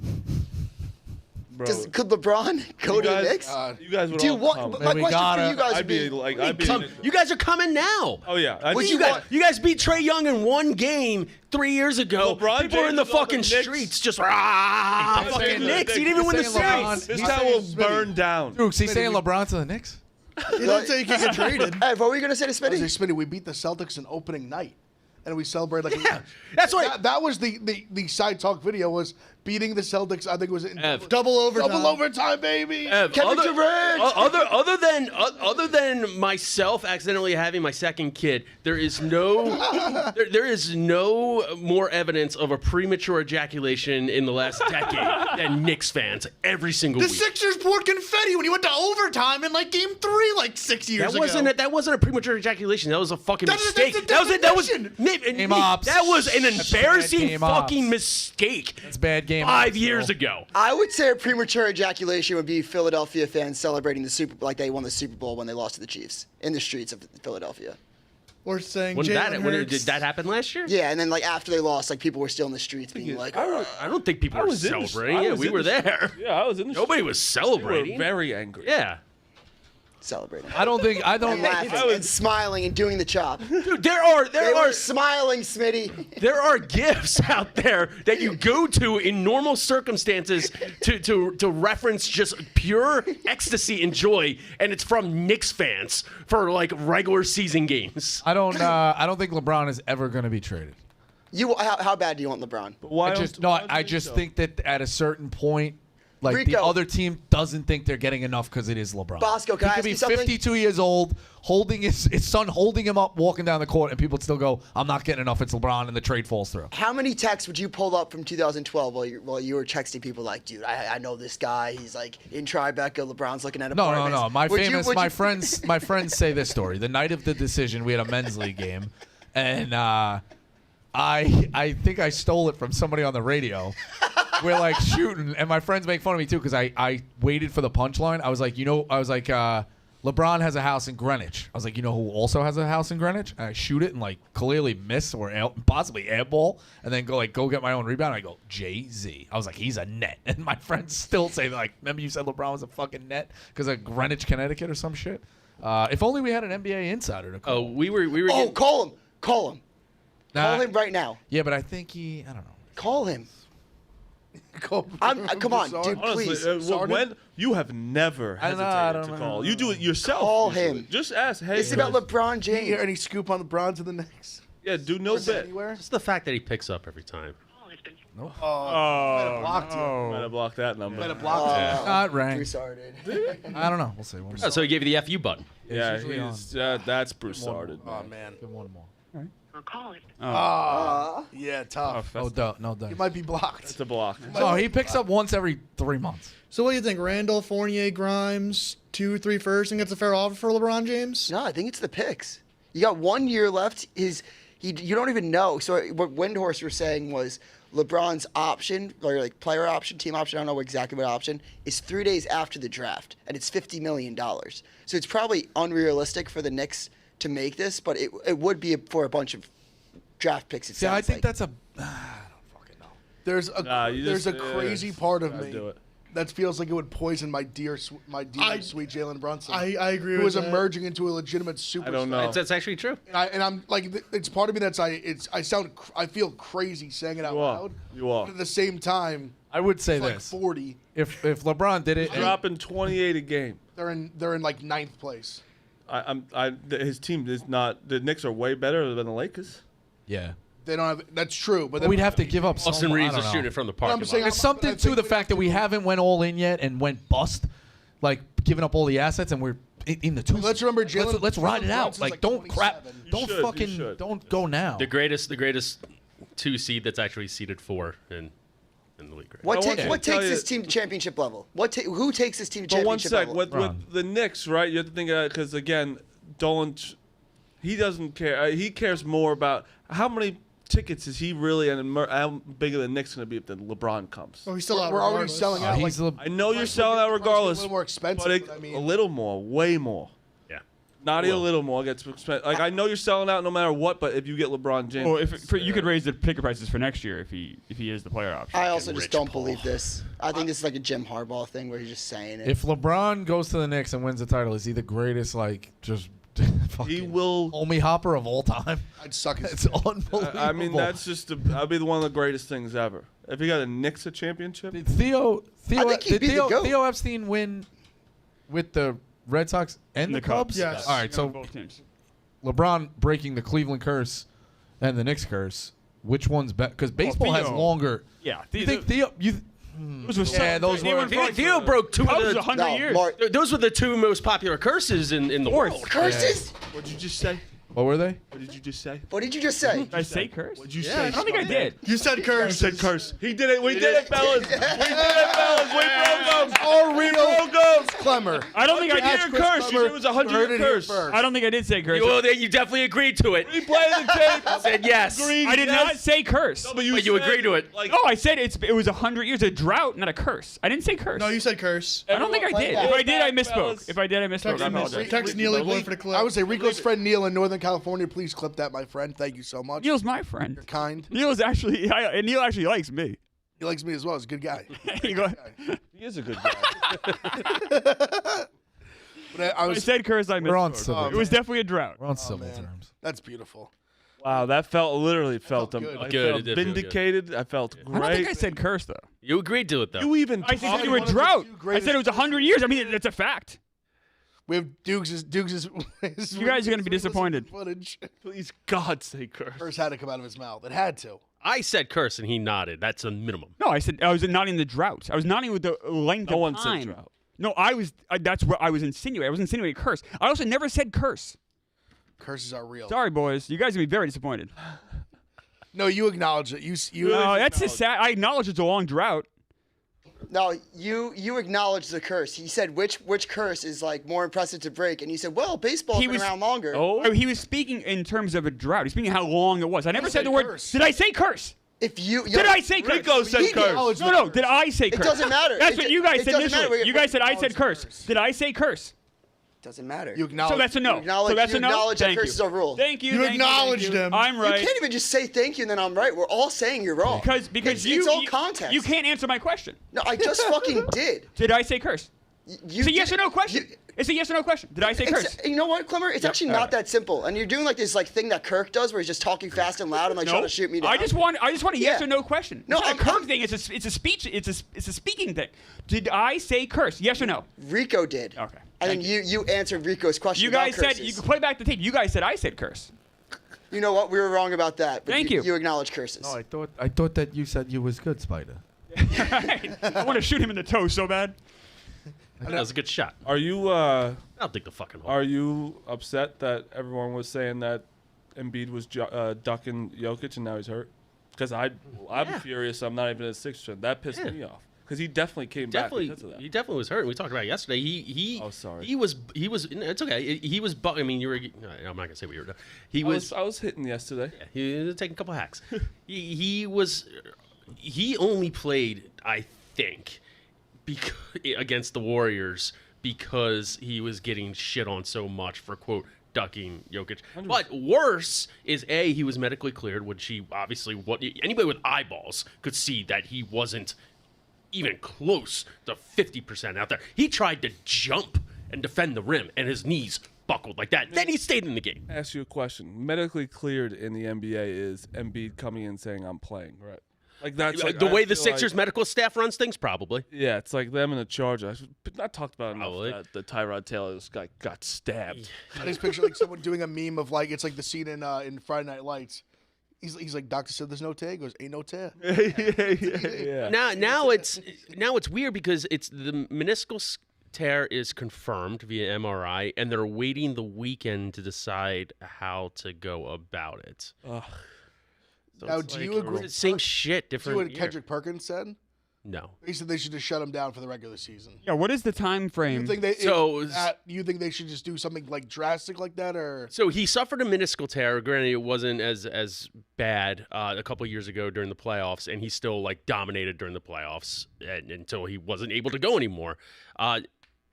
Bro, Could LeBron go to the Knicks? you guys would Do you all want? come. But my we question gotta- for you guys I'd would be be, like, I'd be. You guys are coming now. Oh yeah. What You guys beat Trey Young in one game 3 years ago. LeBron People were in James the is on the fucking Knicks. streets just saying fucking Knicks. He didn't even win the He's saying LeBron- series. This He's town saying will Smitty. burn down. Dukes, he's saying LeBron to the Knicks? He didn't say he could get traded. Hey, what were you gonna say to I was Smitty? like, Smitty, we beat the Celtics in opening night, and we celebrated like. That's right. That was the side talk video was beating the Celtics. I think it was in Double overtime. double overtime, baby. Other than myself accidentally having my second kid, there is no more evidence of a premature ejaculation in the last decade than Knicks fans every single The week. Sixers poured confetti when he went to overtime in like Game 3, like 6 years ago. That wasn't a premature ejaculation. That was a fucking That's mistake. the That was definition. Nick, that was an embarrassing game ops. fucking mistake. It's bad game. 5 years ago. I would say a premature ejaculation would be Philadelphia fans celebrating the Super Bowl like they won the Super Bowl when they lost to the Chiefs in the streets of Philadelphia. Or saying When Jalen Hurts. did that happen last year? Yeah, and then like after they lost, like people were still in the streets being like, I don't think people I were was in the- celebrating. I Yeah, was we in were the- there. Yeah, I was in the Nobody was We were celebrating. very angry. Yeah. celebrating. I don't. And laughing and smiling and doing the chop. Dude, there They are were smiling, Smitty. there are gifts out there that you go to in normal circumstances to reference just pure ecstasy and joy, and it's from Knicks fans for like regular season games. I don't think LeBron is ever going to be traded. How bad do you want LeBron? Why I just think that at a certain point, like the Rico. other team doesn't think they're getting enough because it is LeBron. Bosco, can he I could ask be you something? 52 years old, holding his son, holding him up, walking down the court, and people would still go, "I'm not getting enough. It's LeBron," and the trade falls through. How many texts would you pull up from 2012 while you were texting people like, dude, I know this guy. He's like in Tribeca. LeBron's looking at No. apartments. My friends say this story. The night of the decision, we had a men's league game, and I think I stole it from somebody on the radio. We're like shooting, and my friends make fun of me too because I waited for the punchline. I was like, LeBron has a house in Greenwich. I was like, you know who also has a house in Greenwich? And I shoot it and like clearly miss or possibly airball, and then go get my own rebound. And I go Jay-Z. I was like, he's a net, and my friends still say like, remember you said LeBron was a fucking net because of Greenwich, Connecticut or some shit. If only we had an NBA insider to call. Oh, we were. Oh, call him. Call Nah, him right now. Yeah, but I think I don't know. Call him. Come on, dude, please. Honestly, when you have never I don't know, hesitated I to don't call, know. you do it yourself. Call usually. him. Just ask. Hey, It's about LeBron Did you hear James. any scoop on the Browns and the Knicks? yeah, do no bit. Anywhere? Just the fact that he picks up every time. Might have blocked you. Might have blocked that number. Might have blocked you. Not ranked. Bruce Harden. I don't know. We'll see. We'll see. Oh, so he gave you the FU button. Yeah, usually that's Bruce Harden. Oh man. Give one more. Yeah, tough. No doubt. No doubt. You might be blocked. It's a block. No, he picks up once every 3 months. So what do you think? Randall, Fournier, Grimes, 2-3 first, and gets a fair offer for LeBron James? No, I think it's the picks. You got 1 year left. You don't even know. So what Windhorst was saying was LeBron's option, or like player option, team option, I don't know exactly what option, is 3 days after the draft, and it's $50 million. So it's probably unrealistic for the Knicks to make this, but it would be for a bunch of draft picks. It See, I sounds think like. that's a. I don't fucking know. There's a crazy part of gotta me do it. that feels like it would poison my dear sweet Jalen Brunson. I agree who with is that. emerging into a legitimate superstar. I don't know. That's actually true. And I'm like, it's part of me I feel crazy saying it out You are. loud. You are. But at the same time, I would say it's like this: 40. if LeBron did it, Dropping 28 a game. They're in like 9th place. His team is not. The Knicks are way better than the Lakers. yeah, They don't have. That's true. But then, we'd have to give up. Austin so, Reeves I is don't shooting know. it from the I'm parking saying- lot. There's something I to think the we'd fact have that to we do- haven't went all in yet and went bust, like giving up all the assets, and we're in the two. Let's remember Jalen. Let's ride it out. Brunson's Like, don't crap. 27. Don't should, you fucking. should. Don't go now. The greatest 2 seed that's actually seeded 4 in the league. Right? What I want to takes tell this you- team to championship level? Who takes this team to But one championship sec, level? with the Knicks, right? You have to think of that because again, Dolan, he doesn't care. He cares more about how many tickets is he really, and how big are the Knicks going to be if the LeBron comes. Oh, he's still out. We're already regardless. selling out. He's like, the- I know you're Price selling will out get- price will get regardless, a little more expensive, but but I mean- a little more, way more. Yeah. Not a little more gets expensive. Like I know you're selling out no matter what, but if you get LeBron James, Well, you could raise the ticket prices for next year if he is the player option. I also just Rich don't Paul. believe this. I think this is like a Jim Harbaugh thing where he's just saying it. If LeBron goes to the Knicks and wins the title, is he the greatest? Like just fucking he will. homie hopper of all time. I'd suck his. It's unbelievable. I mean, that's just that'd be one of the greatest things ever. If he got a Knicks a championship, Did Theo think he'd did be the GOAT. Theo Epstein win with the Red Sox and the Cubs? Cubs. Yes. All right, so both teams. LeBron breaking the Cleveland curse and the Knicks curse. which one's better? Because baseball has Theo. longer. Yeah. You think Theo? Those were Yeah, those were- Theo broke two That of was the 100 years. Mark, Those were the two most popular curses in the world. curses? What did you just say? What were they? What did you just say? What did you just say? Did I say curse? What did you I say? don't think I did. You said curse. said curse. He did it. We did it, fellas. We did it, fellas. We broke them. Our real broke them. Clemmer. I don't think I Ask did. Chris curse. You said it was a 100-year curse. I don't think I did say curse. Well, then you definitely agreed to it. Replay the tape. Said yes. I did not say curse. No, But you agreed to it. Like, No, I said it was 100 years, a drought, not a curse. I didn't say curse. No, you said curse. I don't think I did. back. If I did, I Back, misspoke. fellas. If I did, I misspoke. I apologize. Text Neely boy for the clip. I would say Rico's friend Neil in Northern California. Please clip that, my friend. Thank you so much. Neil's my friend. You're kind. Neil actually likes me. He likes me as well. He's a good guy. You go- he is a good guy. But I I was. said curse, I We're on misspoke. civil. It was definitely a drought. We're on civil man. terms. That's beautiful. Wow, that literally felt good. I Good, felt it did feel good. vindicated. I felt I don't great. think I said curse though. You agreed to it, though. You even I said talked- you were a one of the drought. two I greatest said it was 100 years. I mean, that's a fact. We have Dukes. You guys are gonna be disappointed. Footage. Please, God, say curse. First had to come out of his mouth. It had to. I said curse, and he nodded. That's a minimum. No, I said I was nodding the drought. I was nodding with the length No of one time. said drought. No, I was. That's what I was insinuating. I was insinuating curse. I also never said curse. Curses are real. Sorry, boys. You guys are gonna be very disappointed. No, you acknowledge it. You. No, that's just sad. I acknowledge it's a long drought. No, you acknowledge the curse. He said which curse is like more impressive to break, and you said, well, baseball's He been was- around longer. Oh, he was speaking in terms of a drought. He's speaking how long it was. I never said said the word. curse. Did I say curse? If you Did I say curse? Rico said He did. curse. No. Did I say curse? It doesn't matter. That's what you guys it said doesn't matter. initially. You guys said I said acknowledge curse. Did I say curse? Doesn't matter. You acknowledge. So that's a no. You acknowledge- So that's you a no. acknowledge that Thank curses you. are rule. Thank you. You thank acknowledged thank you. him. I'm right. You can't even just say thank you and then I'm right. We're all saying you're wrong. Because it's all context. You can't answer my question. No, I just fucking did. Did I say curse? You It's a yes did- or no question. It's a yes or no question. Did I say curse? You know what, Clemmer? It's actually not that simple. And you're doing like this like thing that Kirk does, where he's just talking fast and loud and like trying to shoot me down. I just want a yes Yeah. or no question. No, it's not a I'm- Kirk thing. It's a speech. It's a speaking thing. Did I say curse? Yes or no? Rico did. Okay. And then you answered Rico's question. You about guys said curses. you can play back the tape. You guys said I said curse. You know what? We were wrong about that. But Thank you. You acknowledge curses. No, I thought that you said you was good, Spider. I want to shoot him in the toe so bad. That was a good shot. Are you I'll dig the fucking hole. are you upset that everyone was saying that Embiid was ducking Jokic and now he's hurt? Because I'm furious. I'm not even a Sixers fan. That pissed me off. Because he definitely came back because of that. He definitely was hurt. We talked about it yesterday. He Oh, sorry. He was. It's okay. He was. I mean, you were. No, I'm not gonna say what you were doing. He was. I was hitting yesterday. Yeah, he was taking a couple hacks. he was. He only played, I think, because against the Warriors because he was getting shit on so much for quote ducking Jokic. 100%. But worse is he was medically cleared, which he obviously anybody with eyeballs could see that he wasn't even close to 50% out there. He tried to jump and defend the rim, and his knees buckled like that. Then he stayed in the game. Ask you a question. Medically cleared in the NBA is Embiid coming in saying I'm playing, right? Like that's like, the I way the feel Sixers like, medical staff runs things, probably. yeah, it's like them and the Chargers. I talked about enough Probably. that the Tyrod Taylor this guy got stabbed. I just picture like someone doing a meme of like it's like the scene in Friday Night Lights. He's like, doctor said there's no tear. He goes, ain't no tear. yeah. Now it's weird because it's the meniscus tear is confirmed via MRI, and they're waiting the weekend to decide how to go about it. Ugh. So Now, it's do you agree- Same shit, See different. what year. Kendrick Perkins said? No. He said they should just shut him down for the regular season. Yeah. What is the time You frame? think they? So- you think they should just do something like drastic like that, or? So he suffered a meniscal tear. Granted, it wasn't as bad a couple years ago during the playoffs, and he still like dominated during the playoffs until he wasn't able to go anymore.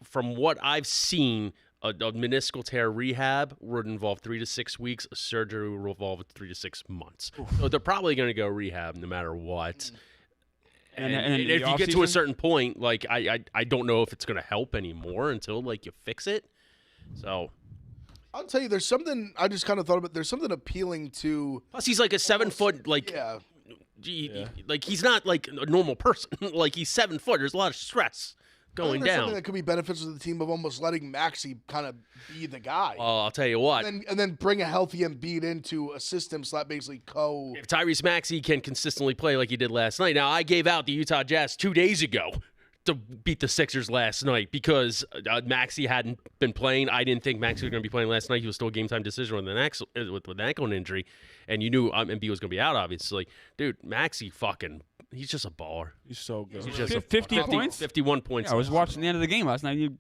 From what I've seen, a meniscal tear rehab would involve 3 to 6 weeks. A surgery would involve 3 to 6 months. So they're probably going to go rehab no matter what. And in the if you get to a offseason? certain point, like I don't know if it's going to help anymore until like you fix it. So I'll tell you, there's something I just kind of thought about. There's something appealing to. plus he's like a 7 foot like. Yeah. Like he's not like a normal person. Like he's 7 foot. There's a lot of stress going Something down. that could be beneficial to the team of almost letting Maxey kind of be the guy. Well, I'll tell you what. And then bring a healthy Embiid into a system so that basically If Tyrese Maxey can consistently play like he did last night. Now, I gave out the Utah Jazz 2 days ago to beat the Sixers last night because Maxey hadn't been playing. I didn't think Maxey was going to be playing last night. He was still a game-time decision with an ankle injury, and you knew Embiid was going to be out, obviously. Dude, Maxey he's just a baller. He's so good. He's just 50 points? 51 points. Yeah, I was watching the end of the game last night.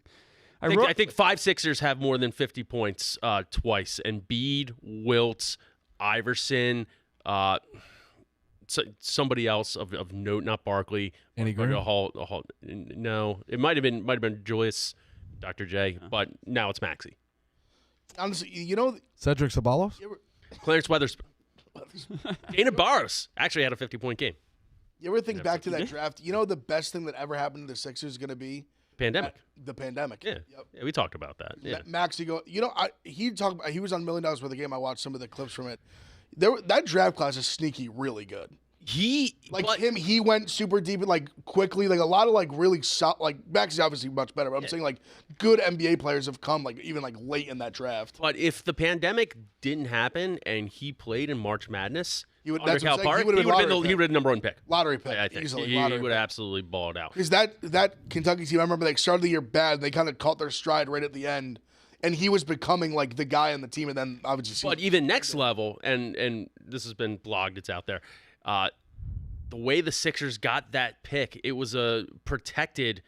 I think 5 Sixers have more than 50 points twice. Embiid, Wilt, Iverson, somebody else of note, not Barkley. Andy Green? No, it might have been Julius, Dr. J, but now it's Maxey. honestly, Cedric Sabalos? Clarence Weatherspoon. Dana Barros actually had a 50-point game. You ever think back to that draft? The best thing that ever happened to the Sixers is going to be Pandemic. the pandemic. Yeah. Yep. Yeah, we talked about that. Yeah. Maxey he was on $1 Million Worth of Game. I watched some of the clips from it. That draft class is sneaky really good. He went super deep and quickly. A lot of really Maxey's obviously much better, but I'm saying good NBA players have come even late in that draft. But if the pandemic didn't happen and he played in March Madness, He would under Cal Park, he would have been the number 1 pick. Lottery pick. I think Easily. he Lottery would have pick. absolutely balled out. Because that Kentucky team, I remember they started the year bad. They kind of caught their stride right at the end, and he was becoming the guy on the team. And then obviously, But even next level, and this has been blogged, it's out there. The way the Sixers got that pick, it was a protected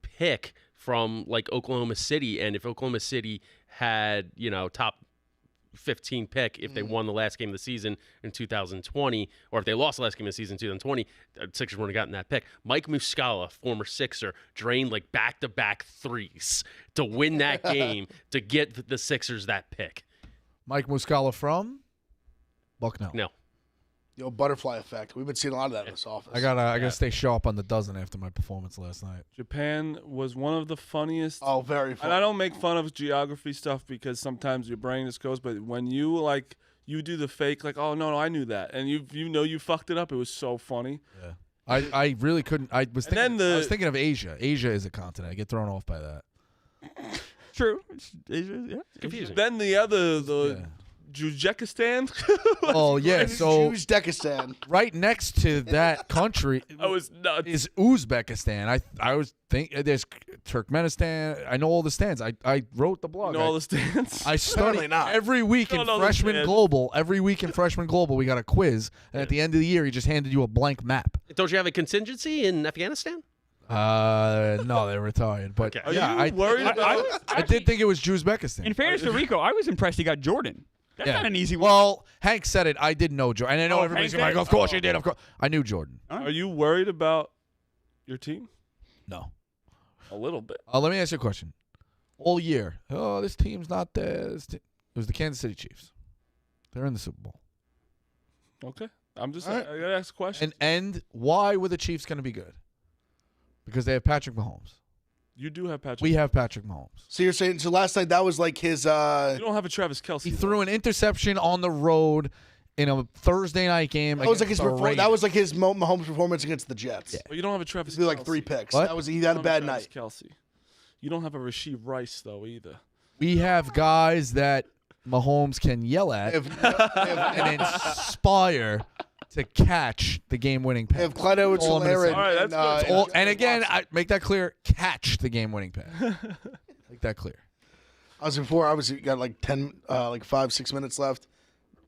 pick from Oklahoma City, and if Oklahoma City had top 15 pick if they won the last game of the season in 2020, or if they lost the last game of the season in 2020, the Sixers wouldn't have gotten that pick. Mike Muscala, former Sixer, drained back-to-back threes to win that game to get the Sixers that pick. Mike Muscala from Bucknell. No. Butterfly effect. We've been seeing a lot of that in this office. I gotta stay sharp on the dozen after my performance last night. Japan was one of the funniest. Oh, very funny. And I don't make fun of geography stuff because sometimes your brain just goes. But when you you do the fake, oh no, I knew that, and you fucked it up. It was so funny. Yeah, I really couldn't. I was thinking of Asia. Asia is a continent. I get thrown off by that. True. It's confusing. Then the Uzbekistan. Oh yeah, so Uzbekistan. right next to that country I was nuts. is Uzbekistan. I was there's Turkmenistan. I know all the stands. I wrote the blog. You know all the stands. I study not. every week Don't in know the Freshman stands. Global. Every week in Freshman Global, we got a quiz, and at the end of the year, he just handed you a blank map. Don't you have a contingency in Afghanistan? No, they retired. But Okay. Are yeah, you worried about it? I did think it was Uzbekistan. In fairness to Rico, I was impressed he got Jordan. That's not an easy one. Well, Hank said it. I did know Jordan. And I know everybody's Hank like, did? of course you did. Of course. I knew Jordan. Are you worried about your team? No. A little bit. Let me ask you a question. All year, this team's not there. It was the Kansas City Chiefs. They're in the Super Bowl. Okay. I'm just. All right. I gotta ask a question. And why were the Chiefs going to be good? Because they have Patrick Mahomes. You do have Patrick. We have Patrick Mahomes. So you're saying last night that was his You don't have a Travis Kelce. He threw an interception on the road in a Thursday night game. That was his against the Raiders. that was his Mahomes performance against the Jets. Yeah. But you don't have a Travis. He threw Kelce. 3 picks. What? He had a bad night. Travis Kelce. You don't have a Rasheed Rice though either. We have guys that Mahomes can yell at and inspire to catch the game-winning pass. If Clyde All I'm gonna say. Edwards-Helaire All right, that's good. And again, I make that clear: catch the game-winning pass. Make that clear. Obviously, got 5-6 minutes left.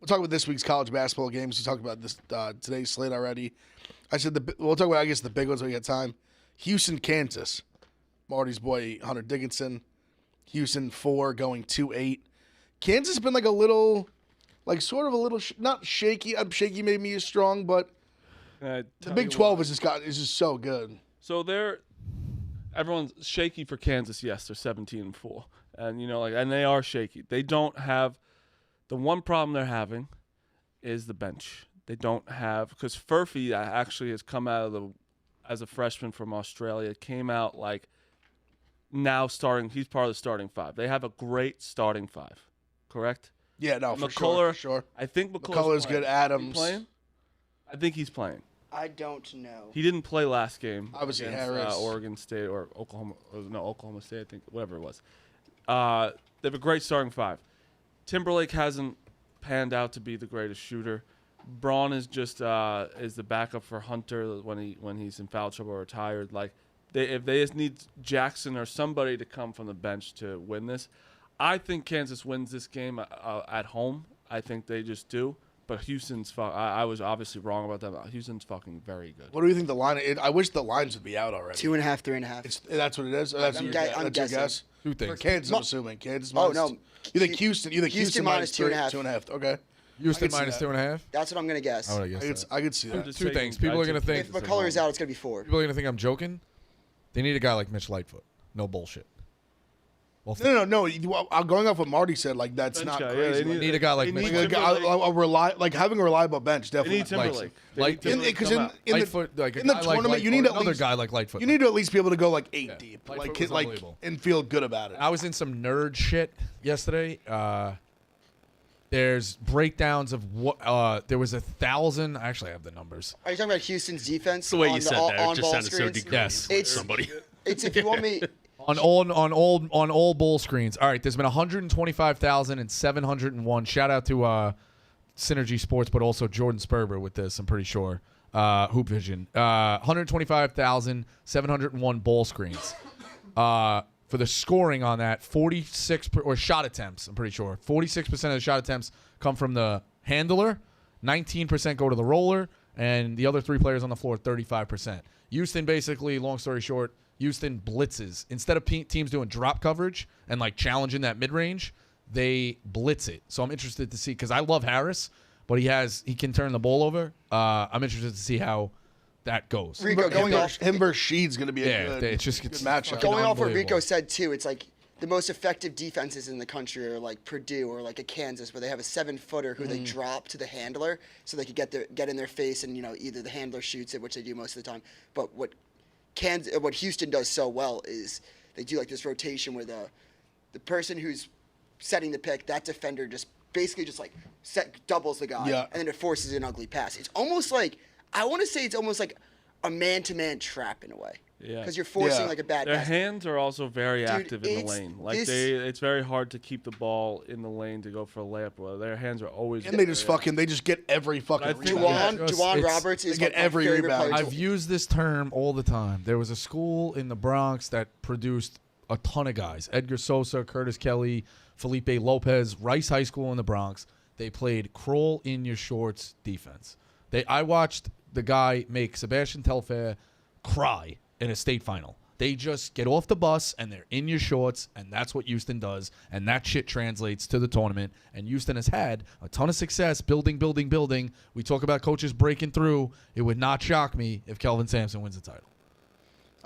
We'll talk about this week's college basketball games. We talked about this today's slate already. I said we'll talk about the big ones when we get time. Houston, Kansas. Marty's boy Hunter Dickinson. Houston 4 going 2-8. Kansas has been a little, sort of a little not shaky. Shaky maybe is strong, but the Big 12 is just so good. So everyone's shaky for Kansas. Yes, they're 17-4, and and they are shaky. They don't have the one problem they're having is the bench. They don't have because Furphy actually has come out of as a freshman from Australia. Came out now starting. He's part of the starting 5. They have a great starting 5. Correct. Yeah, no, McCullough, for sure. I think McCullough's playing. good. Adams Is he playing? I think he's playing. I don't know. He didn't play last game. Obviously, against, Harris. Oregon State or Oklahoma. No, Oklahoma State, I think. Whatever it was. They have a great starting five. Timberlake hasn't panned out to be the greatest shooter. Braun is just is the backup for Hunter when he's in foul trouble or retired. Like, if they just need Jackson or somebody to come from the bench to win this, I think Kansas wins this game at home. I think they just do. But Houston's I was obviously wrong about that. But Houston's fucking very good. What do you think the line? I wish the lines would be out already. 2.5, 3.5. That's what it is. That's I'm your guessing. guess. Who For thinks? Kansas, I'm assuming Kansas. Oh, Minus, no. You think Houston? You think Houston minus 2.5. 2.5? Okay. Houston I can see minus that. 2.5. That's what I'm gonna guess. I would have guessed that. I could see that. Just Two taking- things. People I are gonna took think- If Kansas at McCullers home. out, it's gonna be 4. People are gonna think I'm joking. They need a guy like Mitch Lightfoot. No bullshit. Well, No. I'm going off what Marty said. Like that's Bench not guy, yeah, crazy. they Like, need a guy like they Mitch need Lightfoot. Timberlake. having a reliable bench They definitely. need Timberlake. They Like- need Timberlake Because to come out. in the Lightfoot, like a in the guy like tournament, you Lightfoot, need at another least guy like Lightfoot. you need to at least be able to go like 8 Yeah. deep, Lightfoot was like unbelievable. and feel good about it. I was in some nerd shit yesterday. There's breakdowns of what there was 1,000. I actually have the numbers. Are you talking about Houston's defense? The way on you the said that, it on just ball sounded so screens? degrading. Yes. for It's- somebody. It's if you want me. On all bowl screens. All right, there's been 125,701. Shout out to Synergy Sports, but also Jordan Sperber with this. I'm pretty sure. Hoop Vision. 125,701 ball screens. For the scoring on that, 46 or shot attempts. I'm pretty sure 46% of the shot attempts come from the handler, 19% go to the roller, and the other 3 players on the floor 35%. Houston basically, long story short, Houston blitzes. Instead of teams doing drop coverage and like challenging that mid-range, they blitz it. So I'm interested to see, because I love Harris, but he can turn the ball over. I'm interested to see how that goes. Rico, going off Him versus Sheed's going to be a good, it's just good it's matchup. fucking Going off what unbelievable. Rico said too, it's like the most effective defenses in the country are like Purdue or like a Kansas, where they have a 7-footer who they drop to the handler so they could get in their face, and either the handler shoots it, which they do most of the time. But what Houston does so well is they do like this rotation where the person who's setting the pick, that defender just basically just like doubles the guy, Yeah. and then it forces an ugly pass. It's almost like a man-to-man trap in a way. Yeah. Because you're forcing Yeah. like a bad Their pass. hands are also very Dude, active in the it's lane. Like this- it's very hard to keep the ball in the lane to go for a layup. Well, their hands are always. And they just get every fucking I think rebound. Just- Juwan it's- Roberts is they get like my every favorite rebound. player. I've used this term all the time. There was a school in the Bronx that produced a ton of guys. Edgar Sosa, Curtis Kelly, Felipe Lopez, Rice High School in the Bronx. They played crawl in your shorts defense. I watched the guy make Sebastian Telfair cry in a state final. They just get off the bus and they're in your shorts, and that's what Houston does, and that shit translates to the tournament. And Houston has had a ton of success building. We talk about coaches breaking through. It would not shock me if Kelvin Sampson wins the title.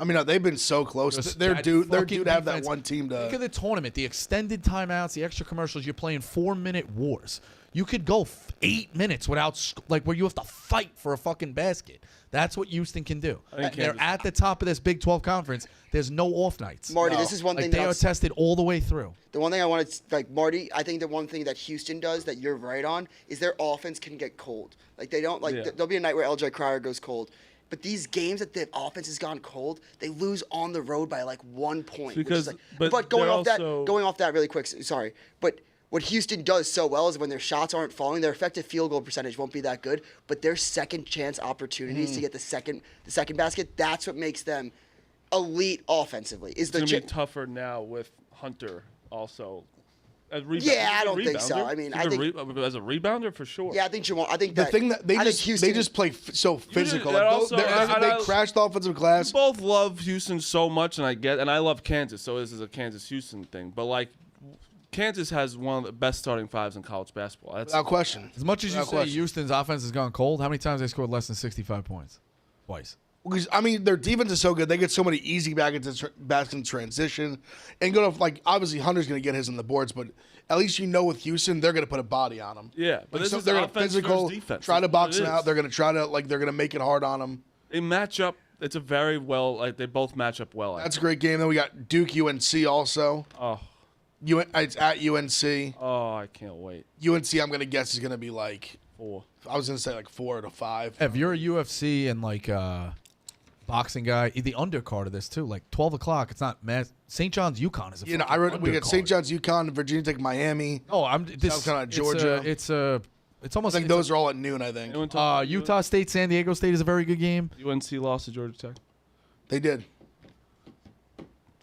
I mean, they've been so close. Just They're that due fucking to have that defense. one team Think to. of the tournament, the extended timeouts, the extra commercials. You're playing 4-minute wars. You could go 8 minutes without, where you have to fight for a fucking basket. That's what Houston can do. think They're Kansas- at the top of this Big 12 conference. There's no off nights. Marty, No. this is one thing They are that's tested all the way through. the one thing I wanted to, Marty, I think the one thing that Houston does that you're right on is their offense can get cold. Like they don't Yeah. there'll be a night where LJ Cryer goes cold. But these games that the offense has gone cold, they lose on the road by like 1 point. Because- which is but but going they're off also- that really quick, sorry. But what Houston does so well is when their shots aren't falling, their effective field goal percentage won't be that good, but their second chance opportunities to get the second basket, that's what makes them elite offensively. Is It's the gonna be tougher now with Hunter also. As Yeah, I don't think so. rebounder. I mean, As I a think- as a rebounder for sure. Yeah, I think Jamal. I think The that, thing that they I think just Houston, they just play so physical. that Like, also- they I- crashed the offensive glass. We both love Houston so much, and I love Kansas, so this is a Kansas-Houston thing. But like, Kansas has one of the best starting fives in college basketball. That's Without question. As much as you Without say question. Houston's offense has gone cold, how many times they scored less than 65 points? Twice. Because, I mean, their defense is so good. They get so many easy baskets in transition. And go to, like, obviously Hunter's going to get his on the boards, but at least with Houston, they're going to put a body on him. Yeah, but this is they're gonna offense physical, versus defense. try to That's box what him it out. is. They're going to try to, they're going to make it hard on him. They match up. It's a very well, they both match up well. That's a great game. Then we got Duke UNC also. Oh, It's at UNC. I can't wait. UNC, I'm going to guess, is going to be like 4. I was gonna say like 4 to 5. If you're a UFC and like boxing guy, the undercard of this too, like 12 o'clock. It's not St. John's UConn is a You know, we got undercard. St. John's, UConn, Virginia Tech, Miami. Oh, South Carolina, Georgia. It's almost I think those are all at noon. I think Utah State, San Diego State is a very good game. UNC lost to Georgia Tech. they did.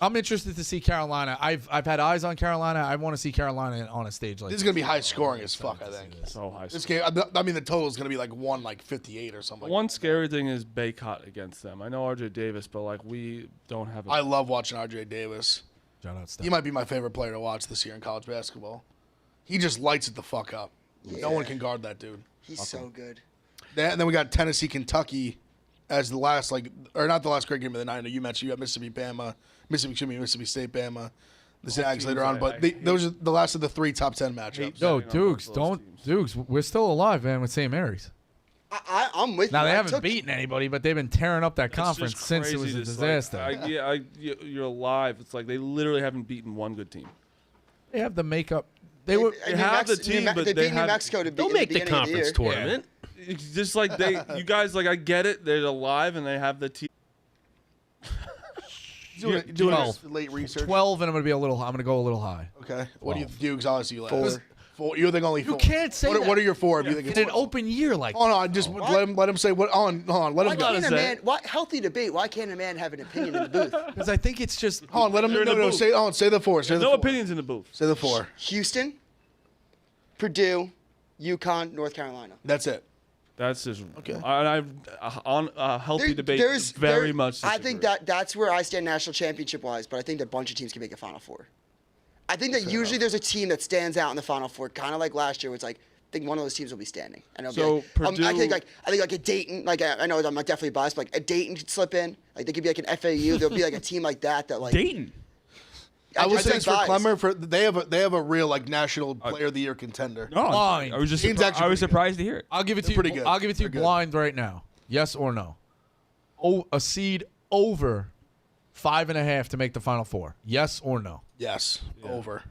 I'm interested to see Carolina. I've had eyes on Carolina. I want to see Carolina on a stage like This is gonna be high scoring as fuck. I think So high. this game. I mean, the total is gonna be like 58 or something. One scary thing is Baycott against them. I know RJ Davis, but like we don't have. I love watching RJ Davis. Shout out Steph. He might be my favorite player to watch this year in college basketball. He just lights it the fuck up. No one can guard that dude. He's so good. And then we got Tennessee, Kentucky as the last, or not the last great game of the night. I know you mentioned you got Mississippi State, Bama, the Zags later on. But those are the last of the 3 top 10 matchups. Yo, Betting on both of those Dukes, we're still alive, man, with St. Mary's. I'm with Now, you. they I haven't took- beaten anybody, but they've been tearing up that It's conference just since it crazy was a to, like, disaster. you're alive. It's like they literally haven't beaten one good team. They have the makeup. They were. They have the team, but they they beat New have- Mexico to They'll in the make the beginning of the conference year. tournament. It's just like you guys, like I get it. They're alive and they have the team. Doing Twelve. late research. 12, and I'm going to go a little high. Okay. What do you Dukes? I'll ask you last. 4. 4. You think only 4? You can't say what, that. What are your 4 if you think In it's an open year like Hold on, just let him say what. Hold on, let Why him go. can't a man? Healthy debate. Why can't a man have an opinion in the booth? because I think it's just. Hold on, let him. You're in the No, booth. say the 4. Say the No 4. opinions in the booth. Say the 4. Houston, Purdue, UConn, North Carolina. That's it. That's just Okay. on a healthy debate. There's Very much. I think disagree. that's where I stand national championship wise, but I think that a bunch of teams can make a Final Four. I think that usually there's a team that stands out in the Final Four, kind of like last year. Where it's like I think one of those teams will be standing, and it'll be like, I think like a Dayton. Like I know I'm like definitely biased, but like a Dayton could slip in. Like they could be like an FAU. There'll be like a team like that like Dayton. I will say think this for biased. Clemmer. They have a real like national player of the year contender. No, Blind. I was just Team's actually I was pretty good. surprised to hear it. I'll give it to They're you. pretty good. I'll give it to you They're good. blind right now. Yes or no? Oh, a seed over 5.5 to make the Final Four. Yes or no? Yes, over.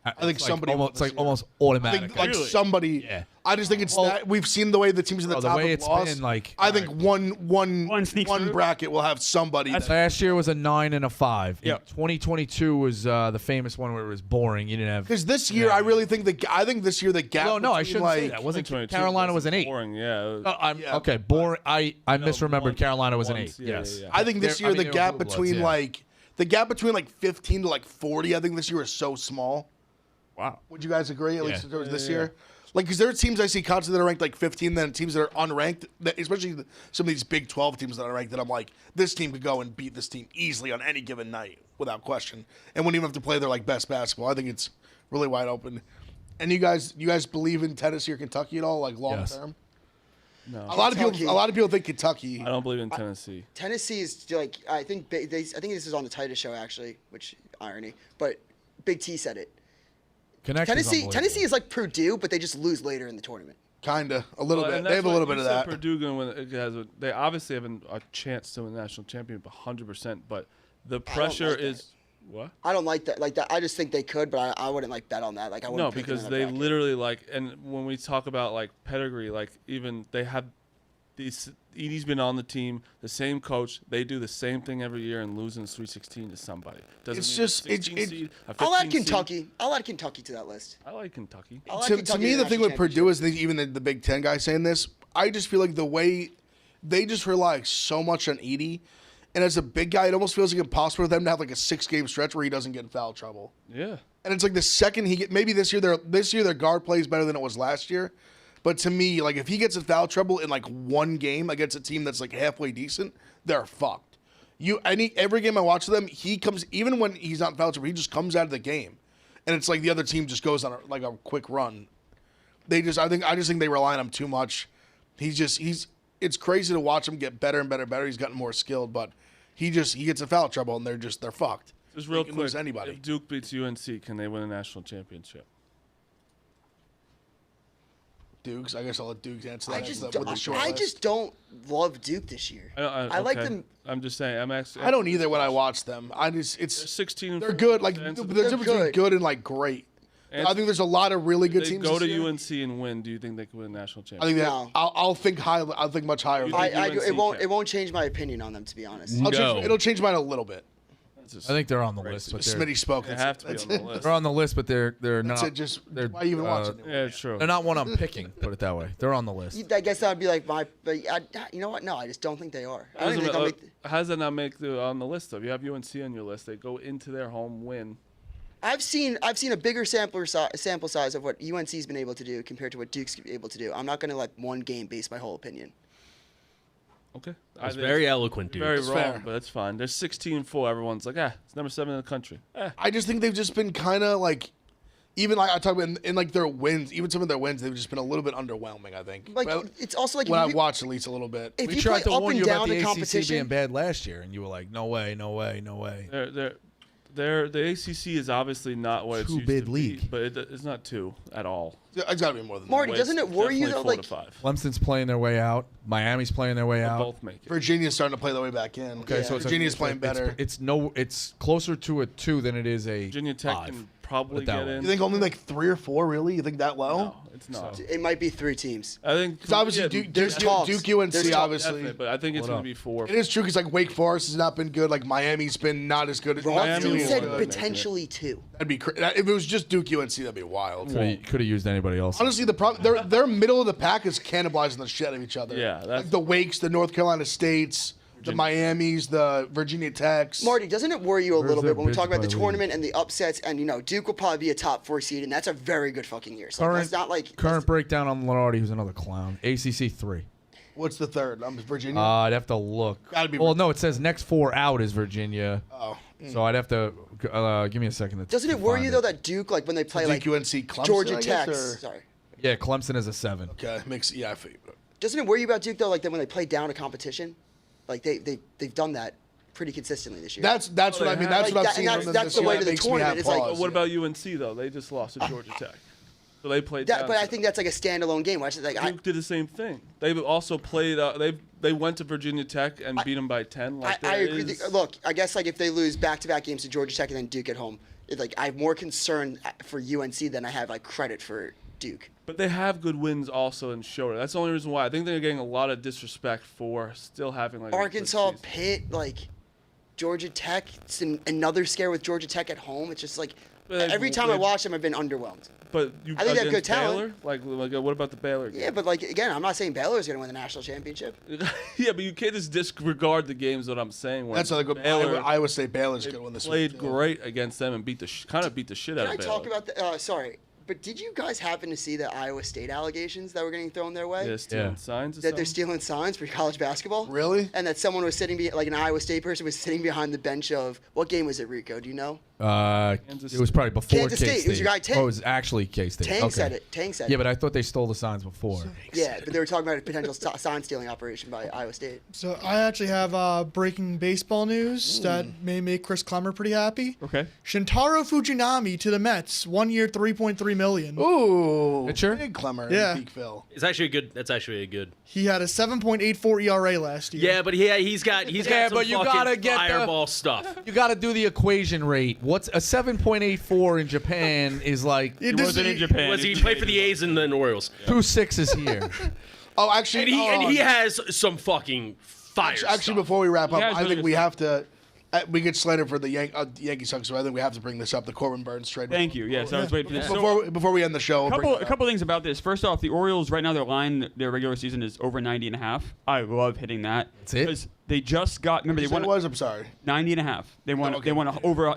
I think somebody will Almost, it's like this year. almost I automatic. think like somebody. Yeah. I just think it's Well, that we've seen the way the teams in the the top way have it's lost. been, like, I think One sneaks through. bracket will have somebody. That's that- Last year was a 9 and a 5. Yeah. 2022 was the famous one where it was boring. You didn't have. Because this year, I really think I think this year the gap. No, I between, shouldn't like, say that. Wasn't 2022 Carolina was an 8? Boring, yeah. Yeah. Okay, boring. I misremembered. one- Carolina was an once, 8. yeah, Yes. yeah, yeah. I think this They're- year I the mean, they were gap blue bloods, between yeah. like 15 to like 40. I think this year is so small. Wow. Would you guys agree? At least Yeah. towards this year. Like, because there are teams I see constantly that are ranked like 15, then teams that are unranked, especially some of these Big 12 teams that are ranked, that I'm like, this team could go and beat this team easily on any given night without question, and wouldn't even have to play their like best basketball. I think it's really wide open. And you guys believe in Tennessee or Kentucky at all, like long Yes. term? No, A lot Kentucky. of people think Kentucky. I don't believe in Tennessee. Tennessee is like I think this is on the Titus show actually, which irony, but Big T said it. Tennessee is like Purdue, but they just lose later in the tournament. Kinda, a little Well, bit. and They have a that's little what bit you of said that. Purdue gonna win. It has they obviously have a chance to win the national championship, 100%. But the pressure like that. is what? I don't like that. Like that, I just think they could, but I wouldn't like bet on that. Like I wouldn't. No, pick them because in a they bracket. literally like, and when we talk about like pedigree, like even they have these. Edie's been on the team, the same coach. They do the same thing every year and losing 3-16 to somebody. Doesn't It's mean just- a 16 it's- seed, a I'll add 15 seed. Kentucky. I'll add Kentucky to that list. I like Kentucky. I'll add To Kentucky me, to the thing national with Purdue is even the Big Ten guy saying this, I just feel like the way they just rely so much on Edie, and as a big guy, it almost feels like impossible for them to have like a 6-game stretch where he doesn't get in foul trouble. Yeah. And it's like the second he get, maybe this year their guard plays better than it was last year, but to me, like if he gets in foul trouble in like one game against a team that's like halfway decent, they're fucked. Every game I watch them, he comes, even when he's not in foul trouble, he just comes out of the game, and it's like the other team just goes on a quick run. I just think they rely on him too much. It's crazy to watch him get better and better. He's gotten more skilled, but he gets in foul trouble and they're fucked. Just real They can quick, lose anybody. if Duke beats UNC, can they win a national championship? Dukes, I guess I'll let Dukes answer that. I just with the short I list. just don't love Duke this year. I like okay. them. I'm just saying. I don't either when I watch them. It's 16. they're good. Like the defensively. difference between good. good and like great. I think there's a lot of really good They teams. go this year. to UNC and win. Do you think they could win a national I championship? think that No. I'll think high. I'll think much higher. You I think do, UNC it won't change my opinion on them, to be honest. No. It'll change mine a little bit. That's just I think they're on the list, but they're, Smitty spoke. they That's have to be that's on the it. list. they're on the list, but they're That's not. it. Just they're, why even watch it? Yeah, true. They're not one I'm picking. Put it that way. They're on the list. I guess that would be like my. But you know what? No, I just don't think they are. I don't even think they'll make. How does that not make on the list though? You have UNC on your list. They go into their home win. I've seen a bigger sample size of what UNC's been able to do compared to what Duke's able to do. I'm not going to let one game base my whole opinion. Okay. It's very eloquent, dude. Very That's wrong, fair. but it's fine. They're 16-4. Everyone's like, it's number 7 in the country. I just think they've just been kind of like, even like I talk about in like their wins, even some of their wins, they've just been a little bit underwhelming. I think. Like Well, it's also like when I if you, watched at least a little bit. if We you tried play to up warn and you about down the the ACC competition. being bad last year, and you were like, "No way, no way, no way." The ACC is obviously not what it's Two used bid to league. be, but it's not 2 at all. It's got to be more than Marty, that. doesn't it worry you Definitely though? 4 Like to 5. Clemson's playing their way out. Miami's playing their way They'll out. both make it. Virginia's starting to play their way back in. Okay, so it's Virginia's playing better. It's closer to a 2 than it is a Virginia Tech 5. can probably Put it that get way. in. You think only like 3 or 4? Really? You think that low? No, it's not. it might be 3 teams. I think It's obviously yeah, Duke, talks. Duke, UNC, There's talks, obviously. definitely, but I think it's What going to up? be 4. It is true because like Wake Forest has not been good. Like Miami's been not as good. Miami Rothstein will said make it. potentially 2. That'd be if it was just Duke UNC, that'd be wild. Could have used anybody else. Honestly, the problem their middle of the pack is cannibalizing the shit out of each other. Yeah, that's- like the Wakes, the North Carolina States, the Miamis, the Virginia Techs. Marty, doesn't it worry you a little their bit when we bids talk about by the league? tournament and the upsets? And Duke will probably be a top 4 seed, and that's a very good fucking year. So Current, that's not like current breakdown on Lenardi, who's another clown. ACC 3. What's the third? Virginia. I'd have to look. Gotta be Well, no, it says next 4 out is Virginia. Oh. So I'd have to give me a second. Doesn't it worry you though that Duke, like when they play like Duke, UNC, Clemson, Georgia I Tech? guess, or- Sorry. Yeah, Clemson is a 7. Okay, makes I feel you. Doesn't it worry you about Duke though? Like that when they play down a competition, like they've done that pretty consistently this year. That's what I mean. That's Like what I've that- seen and from them that's this the year. way That to the makes me tournament. have It's like- pause. What about UNC though? They just lost to Georgia Tech, so they played. down but I to think them. that's like a standalone game. Where it's like Duke did the same thing. They've also played. They went to Virginia Tech and beat them by 10. Like I there agree. is- Look, I guess like if they lose back-to-back games to Georgia Tech and then Duke at home, I have more concern for UNC than I have like credit for Duke. But they have good wins also in Schroeder. That's the only reason why. I think they're getting a lot of disrespect for still having like a good Arkansas, season. Pitt, like Georgia Tech. It's another scare with Georgia Tech at home. It's just like But every time I watch them, I've been underwhelmed. But you I think they have against good talent. Baylor? Like what about the Baylor game? Yeah, but like again, I'm not saying Baylor's going to win the national championship. Yeah, but you can't just disregard the games that I'm saying. When That's a good. Baylor Iowa State Baylor's they going to win this played week, too. great against them and beat the kind of beat the shit out Can I of talk Baylor. about the? Sorry, but did you guys happen to see the Iowa State allegations that were getting thrown their way? Yeah, stealing Yeah. signs. Or That they're something? stealing signs for college basketball? Really? And that someone was sitting, like an Iowa State person was sitting behind the bench of, what game was it, Rico? Do you know? It was probably before Kansas K-State. State. It was your guy Tank. Oh, it was actually K-State. Tank okay. said it. Tank said Yeah, it. but I thought they stole the signs before. Yeah, but they were talking about a potential sign stealing operation by Iowa State. So I actually have breaking baseball news that may make Chris Clemmer pretty happy. Okay. Shintaro Fujinami to the Mets, 1 year, $3.3 million. Ooh, Pitcher? big Clemmer. Yeah. in Peakville. It's actually good. That's actually a good. He had a 7.84 ERA last year. Yeah, but he's got Yeah, some but you fucking gotta get the- fireball stuff. You got to do the equation rate. What's a 7.84 in Japan is like It He does- wasn't in Japan. Was he He's played for the A's and then Orioles? 2 6s here. Oh, actually, And he has some fucking fire. actually, stuff. before we wrap up, Yeah, it's I really think good we stuff. have to. We get slated for the Yankee Sox, so I think we have to bring this up. The Corbin Burnes trade. Thank you. Yes, I was waiting for this. So, Before we end the show, we'll bring a it up. couple things about this. First off, the Orioles right now their regular season is over 90.5. I love hitting that. That's it? Because they just got remember You they said won it was. I'm sorry. 90.5. They won. Okay. They won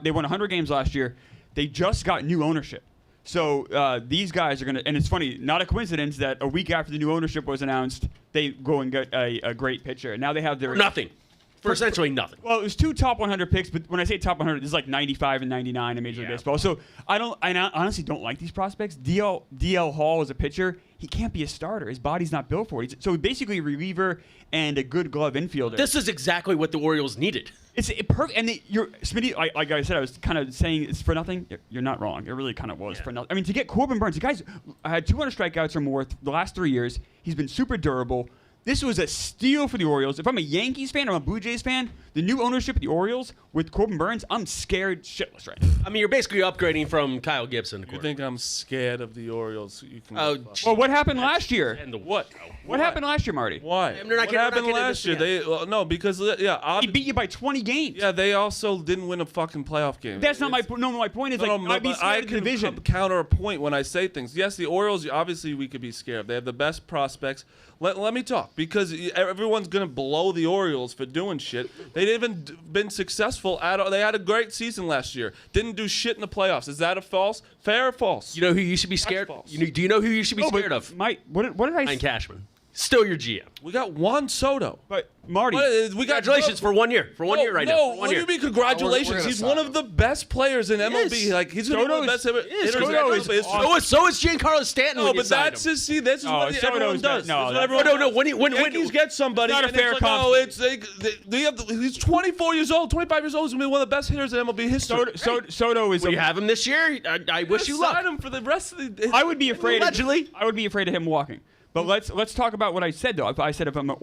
they won 100 games last year. They just got new ownership. So these guys are gonna, and it's funny, not a coincidence that a week after the new ownership was announced, they go and get a great pitcher. And now they have their Nothing. For essentially nothing. Well, it was 2 top 100 picks, but when I say top 100, it's like 95 and 99 in Major League Baseball. So I honestly don't like these prospects. DL Hall is a pitcher. He can't be a starter. His body's not built for it. So basically a reliever and a good glove infielder. This is exactly what the Orioles needed. It's perfect. And you're Smitty, like I said, I was kind of saying it's for nothing. You're not wrong. It really kind of was for nothing. I mean, to get Corbin Burnes, the guy's had 200 strikeouts or more the last 3 years. He's been super durable. This was a steal for the Orioles. If I'm a Yankees fan or I'm a Blue Jays fan, the new ownership of the Orioles with Corbin Burnes, I'm scared shitless right now. I mean, you're basically upgrading from Kyle Gibson. You think I'm scared of the Orioles? You can Well, what happened last year? And the what? What happened last year, Marty? Why? They're not What getting- happened they're not last year? getting this No, because He beat you by 20 games. yeah, they also didn't win a fucking playoff game. That's not my point. No, my point is I'd be but scared of the can division. counter a point when I say things. Yes, the Orioles, obviously we could be scared. They have the best prospects. Let me talk, because everyone's going to blow the Orioles for doing shit. They haven't been successful at all. They had a great season last year. Didn't do shit in the playoffs. Is that a false? Fair or false? You know who you should be scared? false. Do you know who you should be scared of? What did I Ryan say? Cashman. Still your GM. We got Juan Soto. But Marty, We got Congratulations for 1 year. For 1 year right now. No, For 1 what do year. you mean congratulations? We're gonna He's stop one him. of the best players in MLB. is. Like he's one of the best hitters Soto in is history. awesome. So is Giancarlo Stanton. No, when you but signed that's him. just this is what Soto's everyone not- does. no, That's what that's- everyone no, does. when Yankees get somebody, It's not a and fair it's like, oh, compliment. he's 24 years old, 25 years old. He's gonna be one of the best hitters in MLB history. Soto is. Will you have him this year? I wish you luck. Sign him for the rest of the. I would be afraid. Allegedly. I would be afraid of him walking. But let's talk about what I said though. I said if I'm a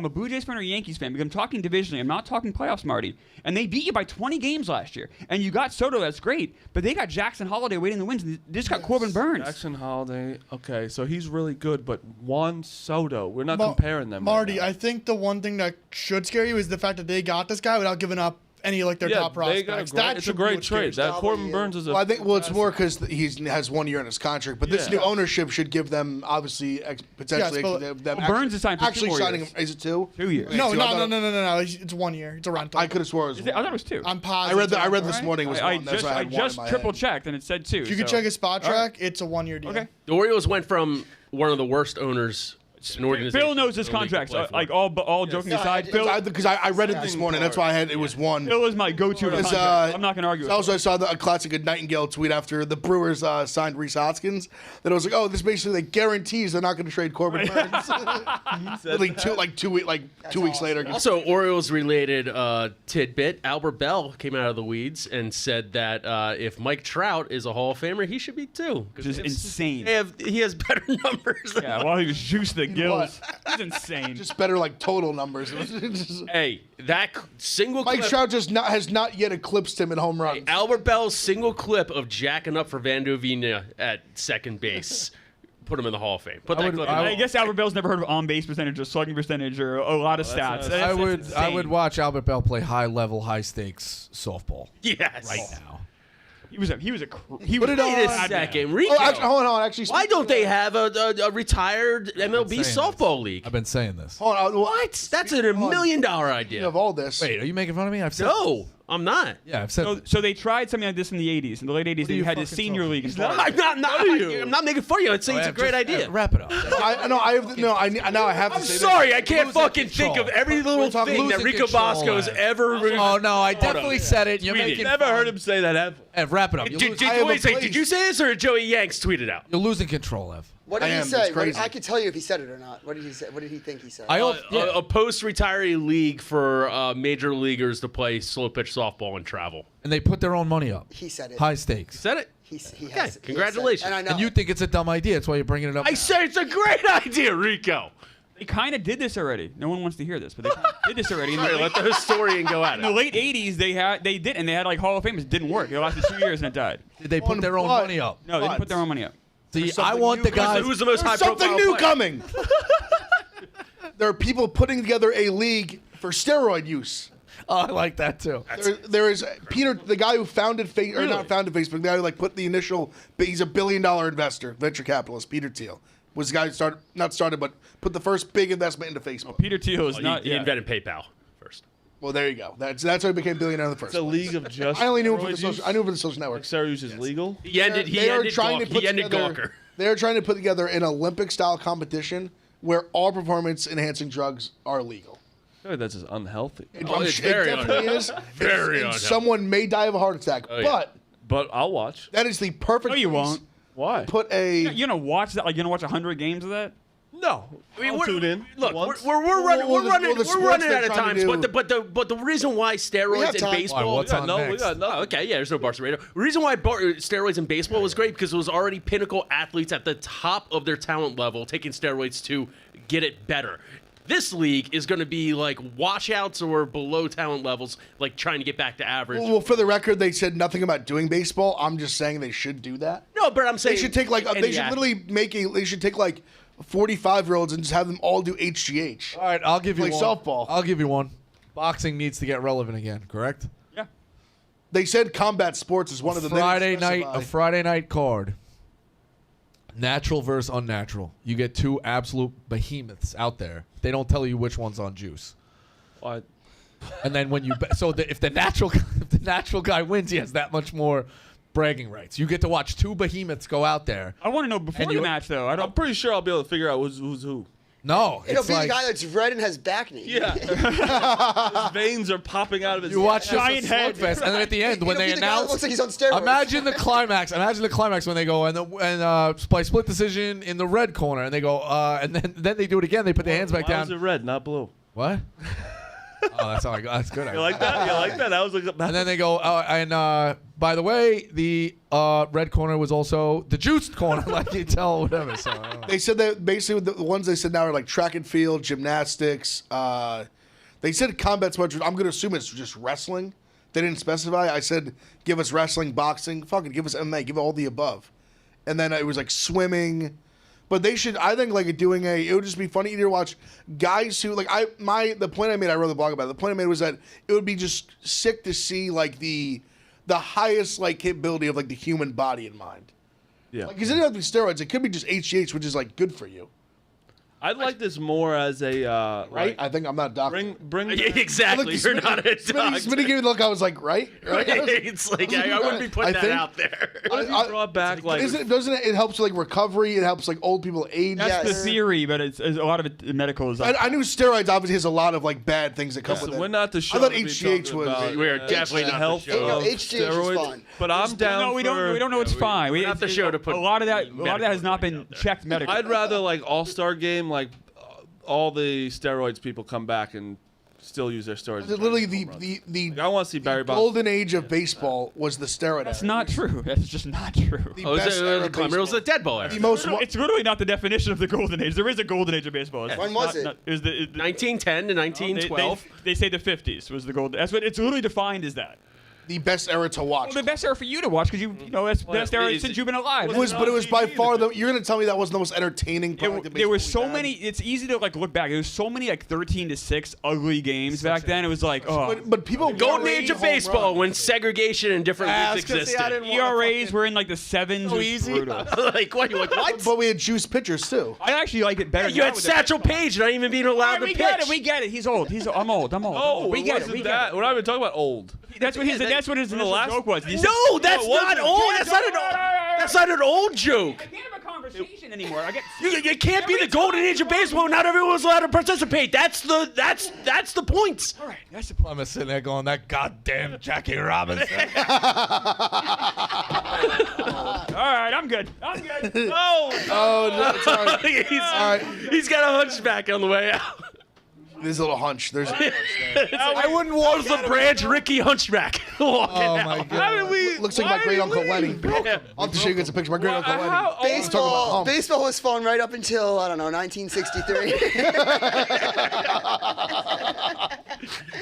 Blue Jays fan or a Yankees fan, because I'm talking divisionally, I'm not talking playoffs, Marty. And they beat you by 20 games last year. And you got Soto, that's great. But they got Jackson Holiday waiting the wins. And they just got Corbin Burnes. Jackson Holiday, okay, so he's really good, but Juan Soto, we're not comparing them. Marty, right now. I think the one thing that should scare you is the fact that they got this guy without giving up any their top they got prospects. it's a should be great what scares trade. That Probably, Corbin yeah. Burnes is a. Well, I think it's more because he has 1 year in his contract, but this Yeah. new ownership should give them obviously potentially Yes, but- them Burnes is signed for 2 actually more signing years. him. Is it 2? 2 years. No, Two, no, I no, thought- no, no, no, no. It's 1 year. It's a rental. I could have swore it was I thought it was 2. I'm positive. I read this Right? morning was I one. That's just, why I I had one in just my triple head. checked and it said 2. If you could so- check his spot track, it's a 1 year deal. Okay. The Orioles went from one of the worst owners to an organization. Phil knows his in the league to contracts. play for. Like all joking No, aside, Because I read it this morning. That's why I had it was 1. Phil is my go-to. to Because, contract. I'm not going to argue. with Also, Phil. I saw a classic Nightingale tweet after the Brewers signed Rhys Hoskins. That I was like, oh, this basically guarantees they're not going to trade Corbin Burnes. like 2 weeks later. Also, Orioles-related tidbit: Albert Bell came out of the weeds and said that if Mike Trout is a Hall of Famer, he should be too. Which is insane. He has better numbers. Than Yeah, while he was juiced the gills. It's insane. Just better total numbers. Hey, that single Mike clip, Trout has not yet eclipsed him in home runs. Albert Bell's single clip of jacking up for Vandovina at second base, put him in the Hall of Fame. Put that clip in. I guess Albert Bell's never heard of on-base percentage or slugging percentage or a lot of stats. that's- I would insane. watch Albert Bell play high level, high stakes softball Yes. right now. He was Put it Wait a on. second, Rico. Oh, actually, hold on. Actually, Why don't they have a retired MLB saying softball league? I've been saying this. Hold on. What? That's a $1 million idea. Of all this, Wait, are you making fun of me? I've said No, I'm not. Yeah, I've said So they tried something like this in the 80s. In the late 80s, they you had this fucking senior talking league. In I'm Florida. I'm not making fun of you. I'm saying it's a great idea. Wrap it up. Now I have to I'm say sorry, I can't Losing fucking think control. of every little talking thing that losing Rico control, Bosco has man. ever. Oh no, I definitely said it. You're Tweet it. making Never fun. heard him say that ever. Ev, wrap it up. You're, Did, losing, I have a wait a second, place. did you say this or did Joey Yanks tweet it out? you're losing control, Ev. What did I he am. say? It's crazy. I could tell you if he said it or not. What did he say? What did he think he said? A post-retiree league for major leaguers to play slow pitch softball and travel. And they put their own money up. He said it. High stakes. Said it? He Okay, has. congratulations. He has said it. And I know. And you think it's a dumb idea. That's why you're bringing it up. I said it's a great idea, Rico. They kind of did this already. No one wants to hear this, but they kinda did this already. In the Sorry, late- let the historian go at in the it. late 80s, they did, and they had Hall of Famers. It didn't work. It lasted 2 years and it died. Did they put their own But- money up? No, they didn't put their own money up. See, I something want new the guys. Who's the most There's high-profile something new player? coming. There are people putting together a league for steroid use. Oh, I like that too. There is Peter, the guy who founded or not founded Facebook, the guy who put the initial. He's a $1 billion investor, venture capitalist. Peter Thiel was the guy who but put the first big investment into Facebook. Peter Thiel is He not. Yeah. invented PayPal first. Well, there you go. That's how he became billionaire in the first. It's a place. league of just. I only knew him for the steroid social. use? I knew him for the social network. Steroids is legal. He ended together. Gawker. They are trying to put together an Olympic-style competition where all performance-enhancing drugs are legal. I feel like that's just unhealthy. it's very it definitely is. Very And unhealthy. someone may die of a heart attack, Oh, yeah. but But I'll watch. that is the perfect. No, you place won't. Why? to Put a. You're gonna watch that? You're gonna watch 100 games of that? No. I'll we're- tune in. Look, once. we're running, Well, we're running, the we're sports running they're out of trying time. to But the reason why We steroids have in time. baseball. Why, what's we got on no, next? we got nothing. Oh, okay, yeah, there's no Barstool Radio. The reason why steroids in baseball was great because it was already pinnacle athletes at the top of their talent level taking steroids to get it better. This league is going to be like washouts or below talent levels, like trying to get back to average. Well, for the record, they said nothing about doing baseball. I'm just saying they should do that. No, but I'm saying They should take they should take like 45-year-olds and just have them all do HGH. All right, I'll give you Play one. softball. I'll give you one. Boxing needs to get relevant again, correct? Yeah. They said combat sports is one of them. They didn't specify. A Friday night card. Natural versus unnatural. You get two absolute behemoths out there. They don't tell you which one's on juice. What? And then when you if the natural guy wins, he has that much more bragging rights. You get to watch two behemoths go out there. I want to know before the match, though. I'm pretty sure I'll be able to figure out who's who. No, It'll it's be like the guy that's red and has back knee. Yeah. His veins are popping out of his you watch this giant head. slugfest, and then at the end when It'll they be the guy that announce, looks like he's on steroids. imagine the climax when they go by split decision in the red corner, and they go and then they do it again. They put their hands back Why down. was it red, not blue? What? Oh, that's how I go. That's good. You like that? You like that? That was like. And then they go, by the way, the red corner was also the juiced corner, like you tell, whatever. So They said that basically the ones they said now are like track and field, gymnastics. They said combat sports. I'm going to assume it's just wrestling. They didn't specify. I said, give us wrestling, boxing, fucking give us MMA, give it all the above. And then it was like swimming. But they should, I think, like it would just be funny either to watch guys who, like, the point I made, I wrote the blog about it. The point I made was that it would be just sick to see, like, the highest, like, capability of, like, the human body and mind. Yeah. Because it doesn't have to be steroids. It could be just HGH, which is, like, good for you. I'd like this more as a Right? I think I'm not a doctor. bring exactly. You're not a doctor. Smitty gave me the look. I was like, right? It's like I wouldn't be putting that out there. brought back like Doesn't it helps like recovery? It helps like old people age. That's Yes. the theory, but it's a lot of it medical is. I knew steroids obviously has a lot of like bad things that come with it. we're not the show. I thought to be HGH talking was. about, We're definitely the not the health show. of HGH is steroids, fine. but I'm down. No, we don't know it's fine. we're not the show to put a lot of that has not been checked medically. I'd rather like All-Star game, like all the steroids people come back and still use their steroids. Literally the I want to see Barry Bonds. golden age of baseball was the steroid. That's era. not true. That's just not true. The Oh, best era the of Clemmer was baseball. the dead ball era. The most. It's literally not the definition of the golden age. There is a golden age of baseball. It's When was it? It was the 1910 to 1912. They say the 50s was the golden. That's what it's literally defined as that. The best era to watch. Well, the best era for you to watch because you know that's the best era since you've been alive. It was by far the. You're gonna tell me that wasn't the most entertaining product. of There were baseball so we had? many. It's easy to like look back. There was so many like 13-6 ugly games back then. It was like But people Golden wanted age of home baseball run. when segregation and different leagues existed. ERAs were in like the 7s. So It was easy. brutal. Like what? You're like what? But we had juice pitchers too. I actually like it better. You now had with the Satchel baseball. Page not even being allowed to We pitch. get it. We get it. He's old. I'm old. Oh, we get it. wasn't We that. get it. We're not even talking about old. That's what his. That's what his the initial last- joke was. No, that's not old. That's not an old joke. I can't have a conversation anymore. I get. You can't be the golden age of baseball. Not everyone's allowed to participate. That's the point. All right, that's the point. I'm sitting there going, that goddamn Jackie Robinson. All right, I'm good. Oh no! Sorry. He's got a hunchback on the way out. There's a little hunch. There's a hunch there. I wouldn't walk There's the Branch Rickey hunchback. Oh my god. Looks like my great uncle Lenny. I'll have to show you guys a picture. My great uncle Lenny. He's talking about hump. Baseball was fun right up until, I don't know, 1963.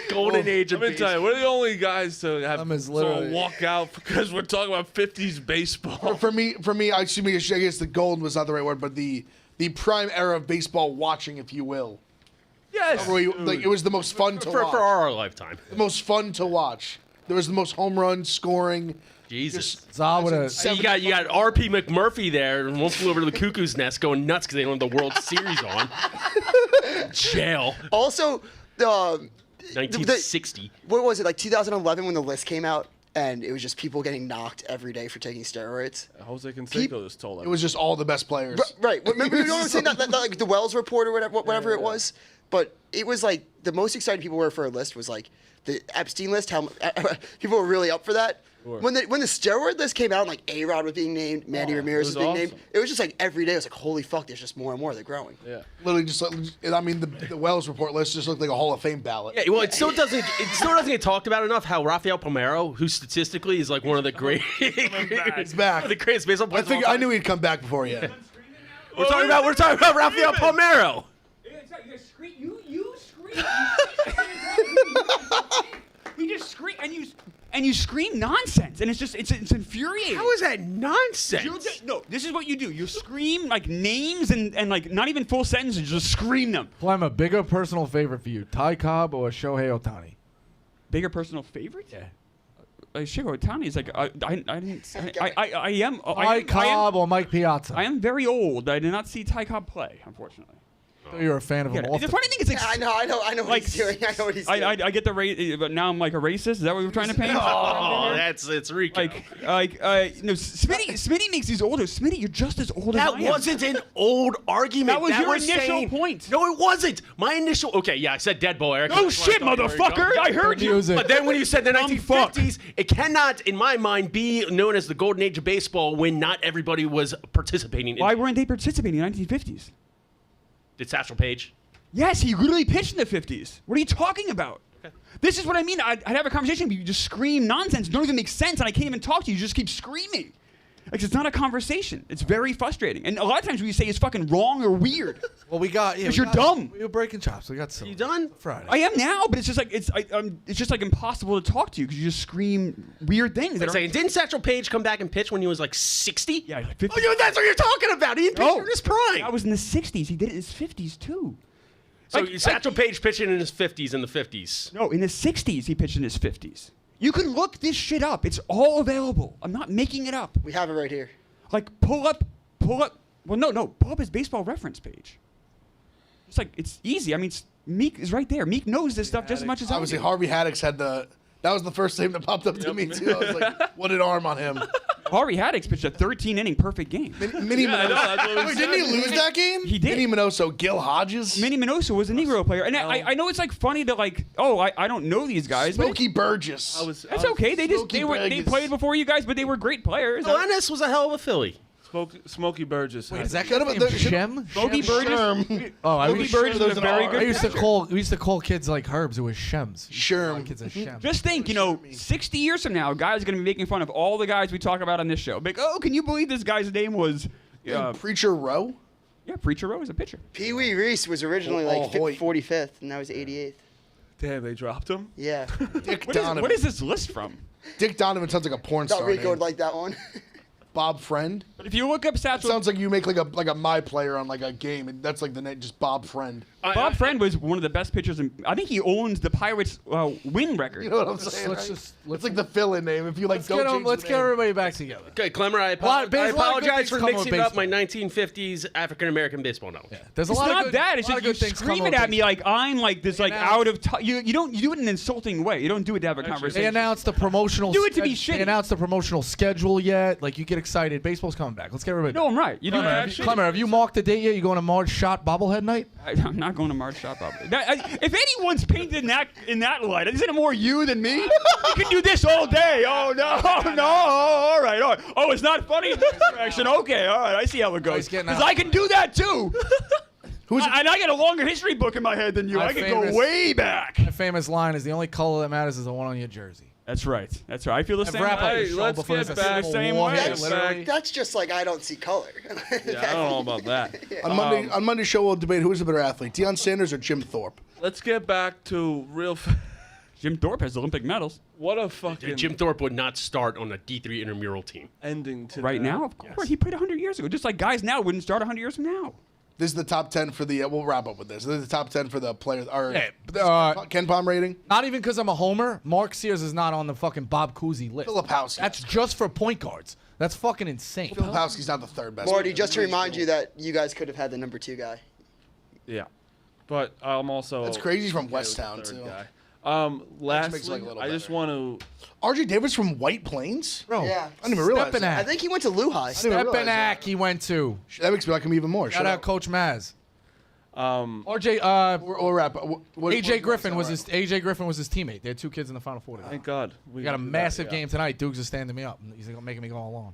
Golden age of Let me tell you, we're the only guys to have I'm as someone literally- walk out because we're talking about 50s baseball. For me, I guess the golden was not the right word, but the prime era of baseball watching, if you will. Yes. Where it was the most fun to watch. for our lifetime. The most fun to watch. There was the most home runs, scoring. Jesus. Za would have. You got R.P. McMurphy there, and one flew over to the Cuckoo's Nest going nuts because they don't have the World Series on. Jail. Also, 1960. what was it, like 2011 when the list came out? And it was just people getting knocked every day for taking steroids. Jose Canseco just told us. It was just all the best players. Right. Remember you know what I'm saying? That, like the Wells report or whatever it was? But it was like the most excited people were for a list was like the Epstein list. How people were really up for that. Sure. When the steroid list came out, and like A-Rod was being named, Manny Ramirez was it was being awesome. named. It was just like every day. It was like, holy fuck, there's just more and more. They're growing. Yeah. Literally just like, I mean, the Wells report list just looked like a Hall of Fame ballot. Yeah, well, it still doesn't get talked about enough how Rafael Palmeiro, who statistically is like one of the great, He's back. the greatest baseball players. of all I time. knew he'd come back before you. We're talking about Rafael Palmeiro. You You just scream and you scream nonsense, and it's infuriating. How is that nonsense? No, this is what you do. You scream like names and like not even full sentences. Just scream them. Clem, a bigger personal favorite for you, Ty Cobb or Shohei Ohtani? Bigger personal favorite? Yeah. Shohei Ohtani is like I am Ty Cobb or Mike Piazza? I am very old. I did not see Ty Cobb play, unfortunately. So you're a fan of him. The funny thing is, like, Yeah, I know what he's doing. I know what he's doing. I get the race, but now I'm like a racist. Is that what we're trying to paint? Oh, it's Rico. No, Smitty makes these older. Smitty, you're just as old as I am. That wasn't an old argument. That was your initial point. No, it wasn't. My initial. Okay, yeah, I said dead ball, Eric. No shit, motherfucker. I heard you. Music. But then when you said the Dumb fuck. 1950s, it cannot, in my mind, be known as the golden age of baseball when not everybody was participating. Why weren't they participating in the 1950s? Did Satchel Paige? Yes, he literally pitched in the 50s. What are you talking about? Okay. This is what I mean. I'd have a conversation with you. You just scream nonsense. It don't even make sense, and I can't even talk to you. You just keep screaming. Like, it's not a conversation. It's very frustrating. And a lot of times what you say is fucking wrong or weird. Well, we got. Yeah, Because you're dumb. We were breaking chops. We got some. You done? Friday. I am now, but it's just like it's just like impossible to talk to you because you just scream weird things. Like saying, didn't Satchel Paige come back and pitch when he was like 60? Yeah, like 50. Oh, that's what you're talking about. He pitched in his prime. I was in the 60s. He did it in his 50s too. So Satchel Paige pitching in his 50s in the 50s. No, in the 60s he pitched in his 50s. You can look this shit up. It's all available. I'm not making it up. We have it right here. Like pull up. Well, no, pull up his baseball reference page. It's like it's easy. I mean, Meek is right there. Meek knows this stuff just as much as I do. Obviously, Harvey Haddix had the. That was the first name that popped up to me too. I was like, what an arm on him. Harvey Haddix pitched a 13-inning perfect game. Minnie Minoso. Wait, didn't he lose that game? He did. Minnie Minoso, Gil Hodges. Minnie Minoso was a Negro player, and I know it's like funny to like, I don't know these guys. Smokey Burgess. That's okay. They played before you guys, but they were great players. Glennis was a hell of a Philly. Smokey Burgess. Wait, is that guy named Shem? Smokey Burgess. Oh, Smokey Burgess is a very good. I used to call kids like Herbs who was Shems. Sherm. Kids are Shem. Just think, 60 years from now, guys are going to be making fun of all the guys we talk about on this show. Like, oh, can you believe this guy's name was Preacher Rowe? Yeah, Preacher Rowe is a pitcher. Pee Wee Reese was originally like 45th, and now he's 88th. Damn, they dropped him? Yeah. Dick Donovan. What is this list from? Dick Donovan sounds like a porn Thought star Rico would name. like that one. Bob Friend. But if you look up It Satchel, sounds like you make like a my player on like a game, and that's like the name, just Bob Friend. Bob Friend was one of the best pitchers, I think he owns the Pirates win record. You know what I'm saying? let's right? just- it's like the fill-in name. If you like, Let's get everybody back together. Okay, Clemmer, I lot of good apologize things for come with mixing up my baseball. 1950s African-American baseball knowledge. Yeah. There's a It's lot not of good, that. It's lot just of you good things scream come it with at me like I'm like this like announced- out of touch. You don't do it in an insulting way. You don't do it to have a They conversation. announced the promotional. Do it to be shitty. They announced the promotional schedule yet. Like you get excited. Baseball's coming back. Let's get everybody. No, I'm right. You do Clemmer, that. Clemmer, have you marked the date yet? You going to Marge Shot bobblehead night? I'm not going to March Shop. If anyone's painted in that light, isn't it more you than me? You can do this all day. Oh no. All right. Oh, it's not funny in this direction. Okay, all right. I see how it goes. he's getting Because out. I can do that too. And I got a longer history book in my head than you. My I can famous- go way back. My famous line is the only color that matters is the one on your jersey. That's right. That's right. I feel the same Wrap up way. the show let's before get there's a back civil same war way. here, Let's literally. That's just like I don't see color. Yeah, I don't know about that. On Monday's show, we'll debate who's a better athlete, Deion Sanders or Jim Thorpe. Let's get back to real. Jim Thorpe has Olympic medals. What a fucking Jim Thorpe would not start on a D3 intramural team. ending to Right that. now, of course. He played 100 years ago. Just like guys now wouldn't start 100 years from now. This is the top 10 for the. We'll wrap up with this. This is the top 10 for the players. Or Yeah, Ken Palm rating. Not even because I'm a homer. Mark Sears is not on the fucking Bob Cousy list. Filipowski. That's just for point guards. That's fucking insane. Filipowski's not the third best. Marty, just to remind you that you guys could have had the number 2 guy. Yeah, but I'm also. That's crazy. He's from okay with West the Town, third too. guy. makes it, Lastly, like, a little I just better. want to. RJ Davis from White Plains? Bro, Yeah. I didn't even realize that. I think he went to Lehigh. didn't even realize Stepinac that. he went to. That makes me like him even more. Shout out Coach Maz. RJ, We'll wrap. AJ Griffin was his teammate. They had 2 kids in the Final Four today. Thank God. We got a massive game tonight. Dukes is standing me up. He's making me go along.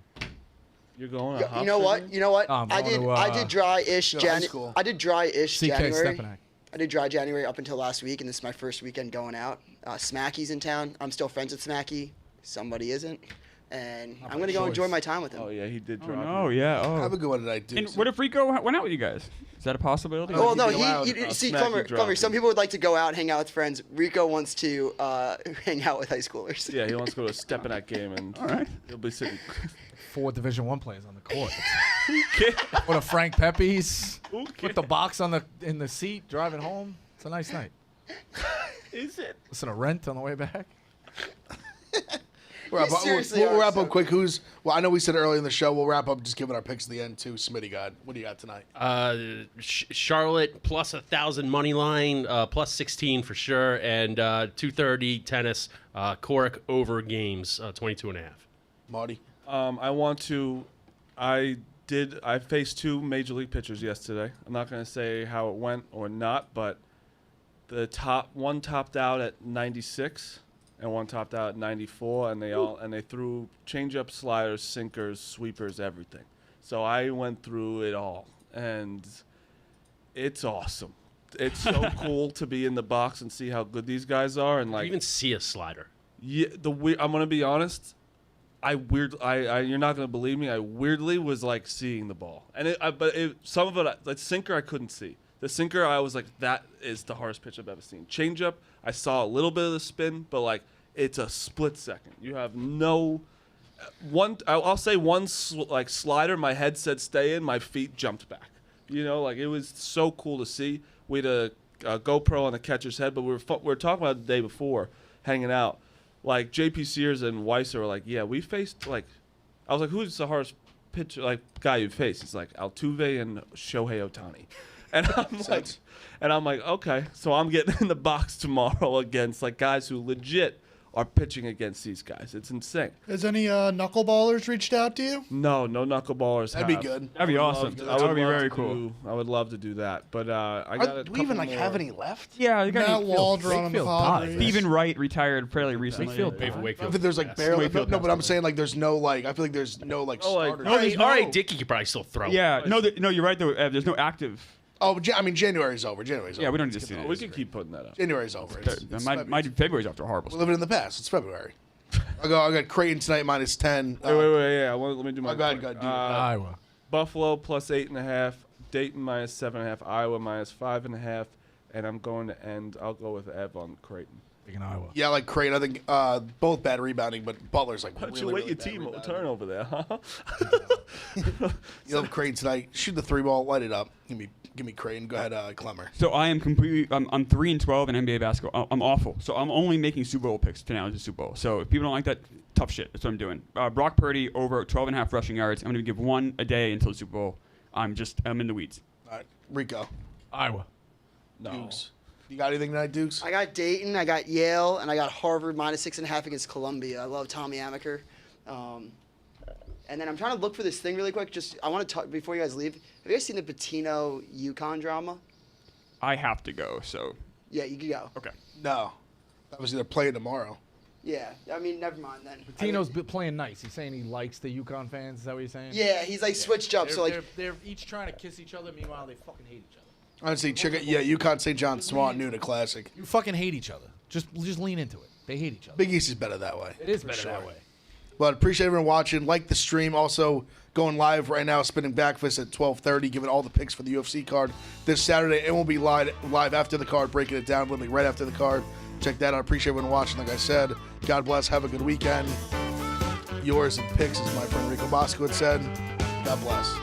You're going. You know what? You know what? I'm I going did. to, I did dry-ish go to high January. school. I did dry-ish CK January. Stepinac. I did dry January up until last week, and this is my first weekend going out. Smacky's in town. I'm still friends with Smacky. Somebody isn't. and I'm gonna go enjoy my time with him. Oh yeah, he did Oh, drop. no, yeah. Oh. Have a good one tonight, dude. And what if Rico went out with you guys? Is that a possibility? Oh no, I'll see, smack you Clemmer. Some drunk. people would like to go out, hang out with friends. Rico wants to hang out with high schoolers. Yeah, he wants to go to a step in that game, and All right. he'll be sitting. 4 Division I players on the court. With a Frank Pepe's with the box in the seat driving home. It's a nice night. Is it? Listen to Rent on the way back. We'll wrap up quick. I know we said earlier in the show. We'll wrap up just giving our picks at the end too. Smitty, God, what do you got tonight? Charlotte plus 1,000 money line, plus 16 for sure, and 230 tennis. Cork over games, 22.5. Marty. I faced 2 major league pitchers yesterday. I'm not going to say how it went or not, but one topped out at 96 and one topped out at 94, and they threw changeup, sliders, sinkers, sweepers, everything. So I went through it all, and it's awesome. It's so cool to be in the box and see how good these guys are, and You even see a slider. yeah, I'm gonna be honest. You're not gonna believe me. I weirdly was like seeing the ball, and some of it, like sinker, I couldn't see. The sinker, I was like, that is the hardest pitch I've ever seen. Changeup, I saw a little bit of the spin, but like it's a split second. You have no one. I'll say one slider. My head said stay in. My feet jumped back. Like it was so cool to see. We had a GoPro on the catcher's head, but we were talking about it the day before, hanging out. Like JP Sears and Weiser were like, yeah, we faced I was like, who's the hardest pitcher guy you faced? He's like Altuve and Shohei Ohtani, and I'm like, okay, so I'm getting in the box tomorrow against guys who legit are pitching against these guys. It's insane. Has any knuckleballers reached out to you? No knuckleballers. That'd be good. That'd be awesome. That would be very cool. I would love to do that, but I got. Do we even have any left? Yeah, you got Matt Waldron on the Wakefield Padres. died. Stephen Wright retired fairly recently. Wakefield died. I think there's barely. Wakefield No, but I'm saying there's no I feel like there's no starters. No, there's All right, Dickey could probably still throw. Yeah, no, you're right though. There's no active. Oh, I mean January's over. Yeah, we don't need to see that. We can keep putting that up. January's over. It's My February's off to a horrible We're start. living in the past. It's February. I got Creighton tonight -10. Wait. Yeah, let me do my. Go ahead, do it. Iowa. Buffalo plus 8.5. Dayton minus 7.5. Iowa minus 5.5. And I'm going to end. I'll go with Ev on Creighton. Big in Iowa. Yeah, I like Creighton. I think both bad rebounding, but Butler's Why don't really, you wait really your bad team rebounding. turn over there, huh? You love Creighton tonight. Shoot the 3-ball, light it up. Give me Creighton. Go ahead, Clemmer. So I am completely. I'm 3-12 in NBA basketball. I'm awful. So I'm only making Super Bowl picks to now the Super Bowl. So if people don't like that, tough shit. That's what I'm doing. Brock Purdy over 12.5 rushing yards. I'm going to give one a day until the Super Bowl. I'm in the weeds. All right, Rico. Iowa. No. Dukes. You got anything tonight, Dukes? I got Dayton, I got Yale, and I got Harvard -6.5 against Columbia. I love Tommy Amaker. And then I'm trying to look for this thing really quick. I want to talk before you guys leave. Have you guys seen the Patino UConn drama? I have to go. So Yeah, you can go. okay. No. That was either playing tomorrow. Yeah, I mean, never mind then. Tino's playing nice. He's saying he likes the UConn fans. Is that what you're saying? Yeah, he's switched up. They're each trying to kiss each other. Meanwhile, they fucking hate each other. Honestly, UConn St. John's Swan Noon, a classic. You fucking hate each other. Just lean into it. They hate each other. Big East is better that way. It is for better sure. that way. But appreciate everyone watching. Like the stream. Also going live right now, spinning backfist at 12:30, giving all the picks for the UFC card this Saturday. It won't be live after the card, breaking it down, literally right after the card. Check that out. Appreciate everyone watching. Like I said, God bless. Have a good weekend. Yours and picks, as my friend Rico Bosco had said. God bless.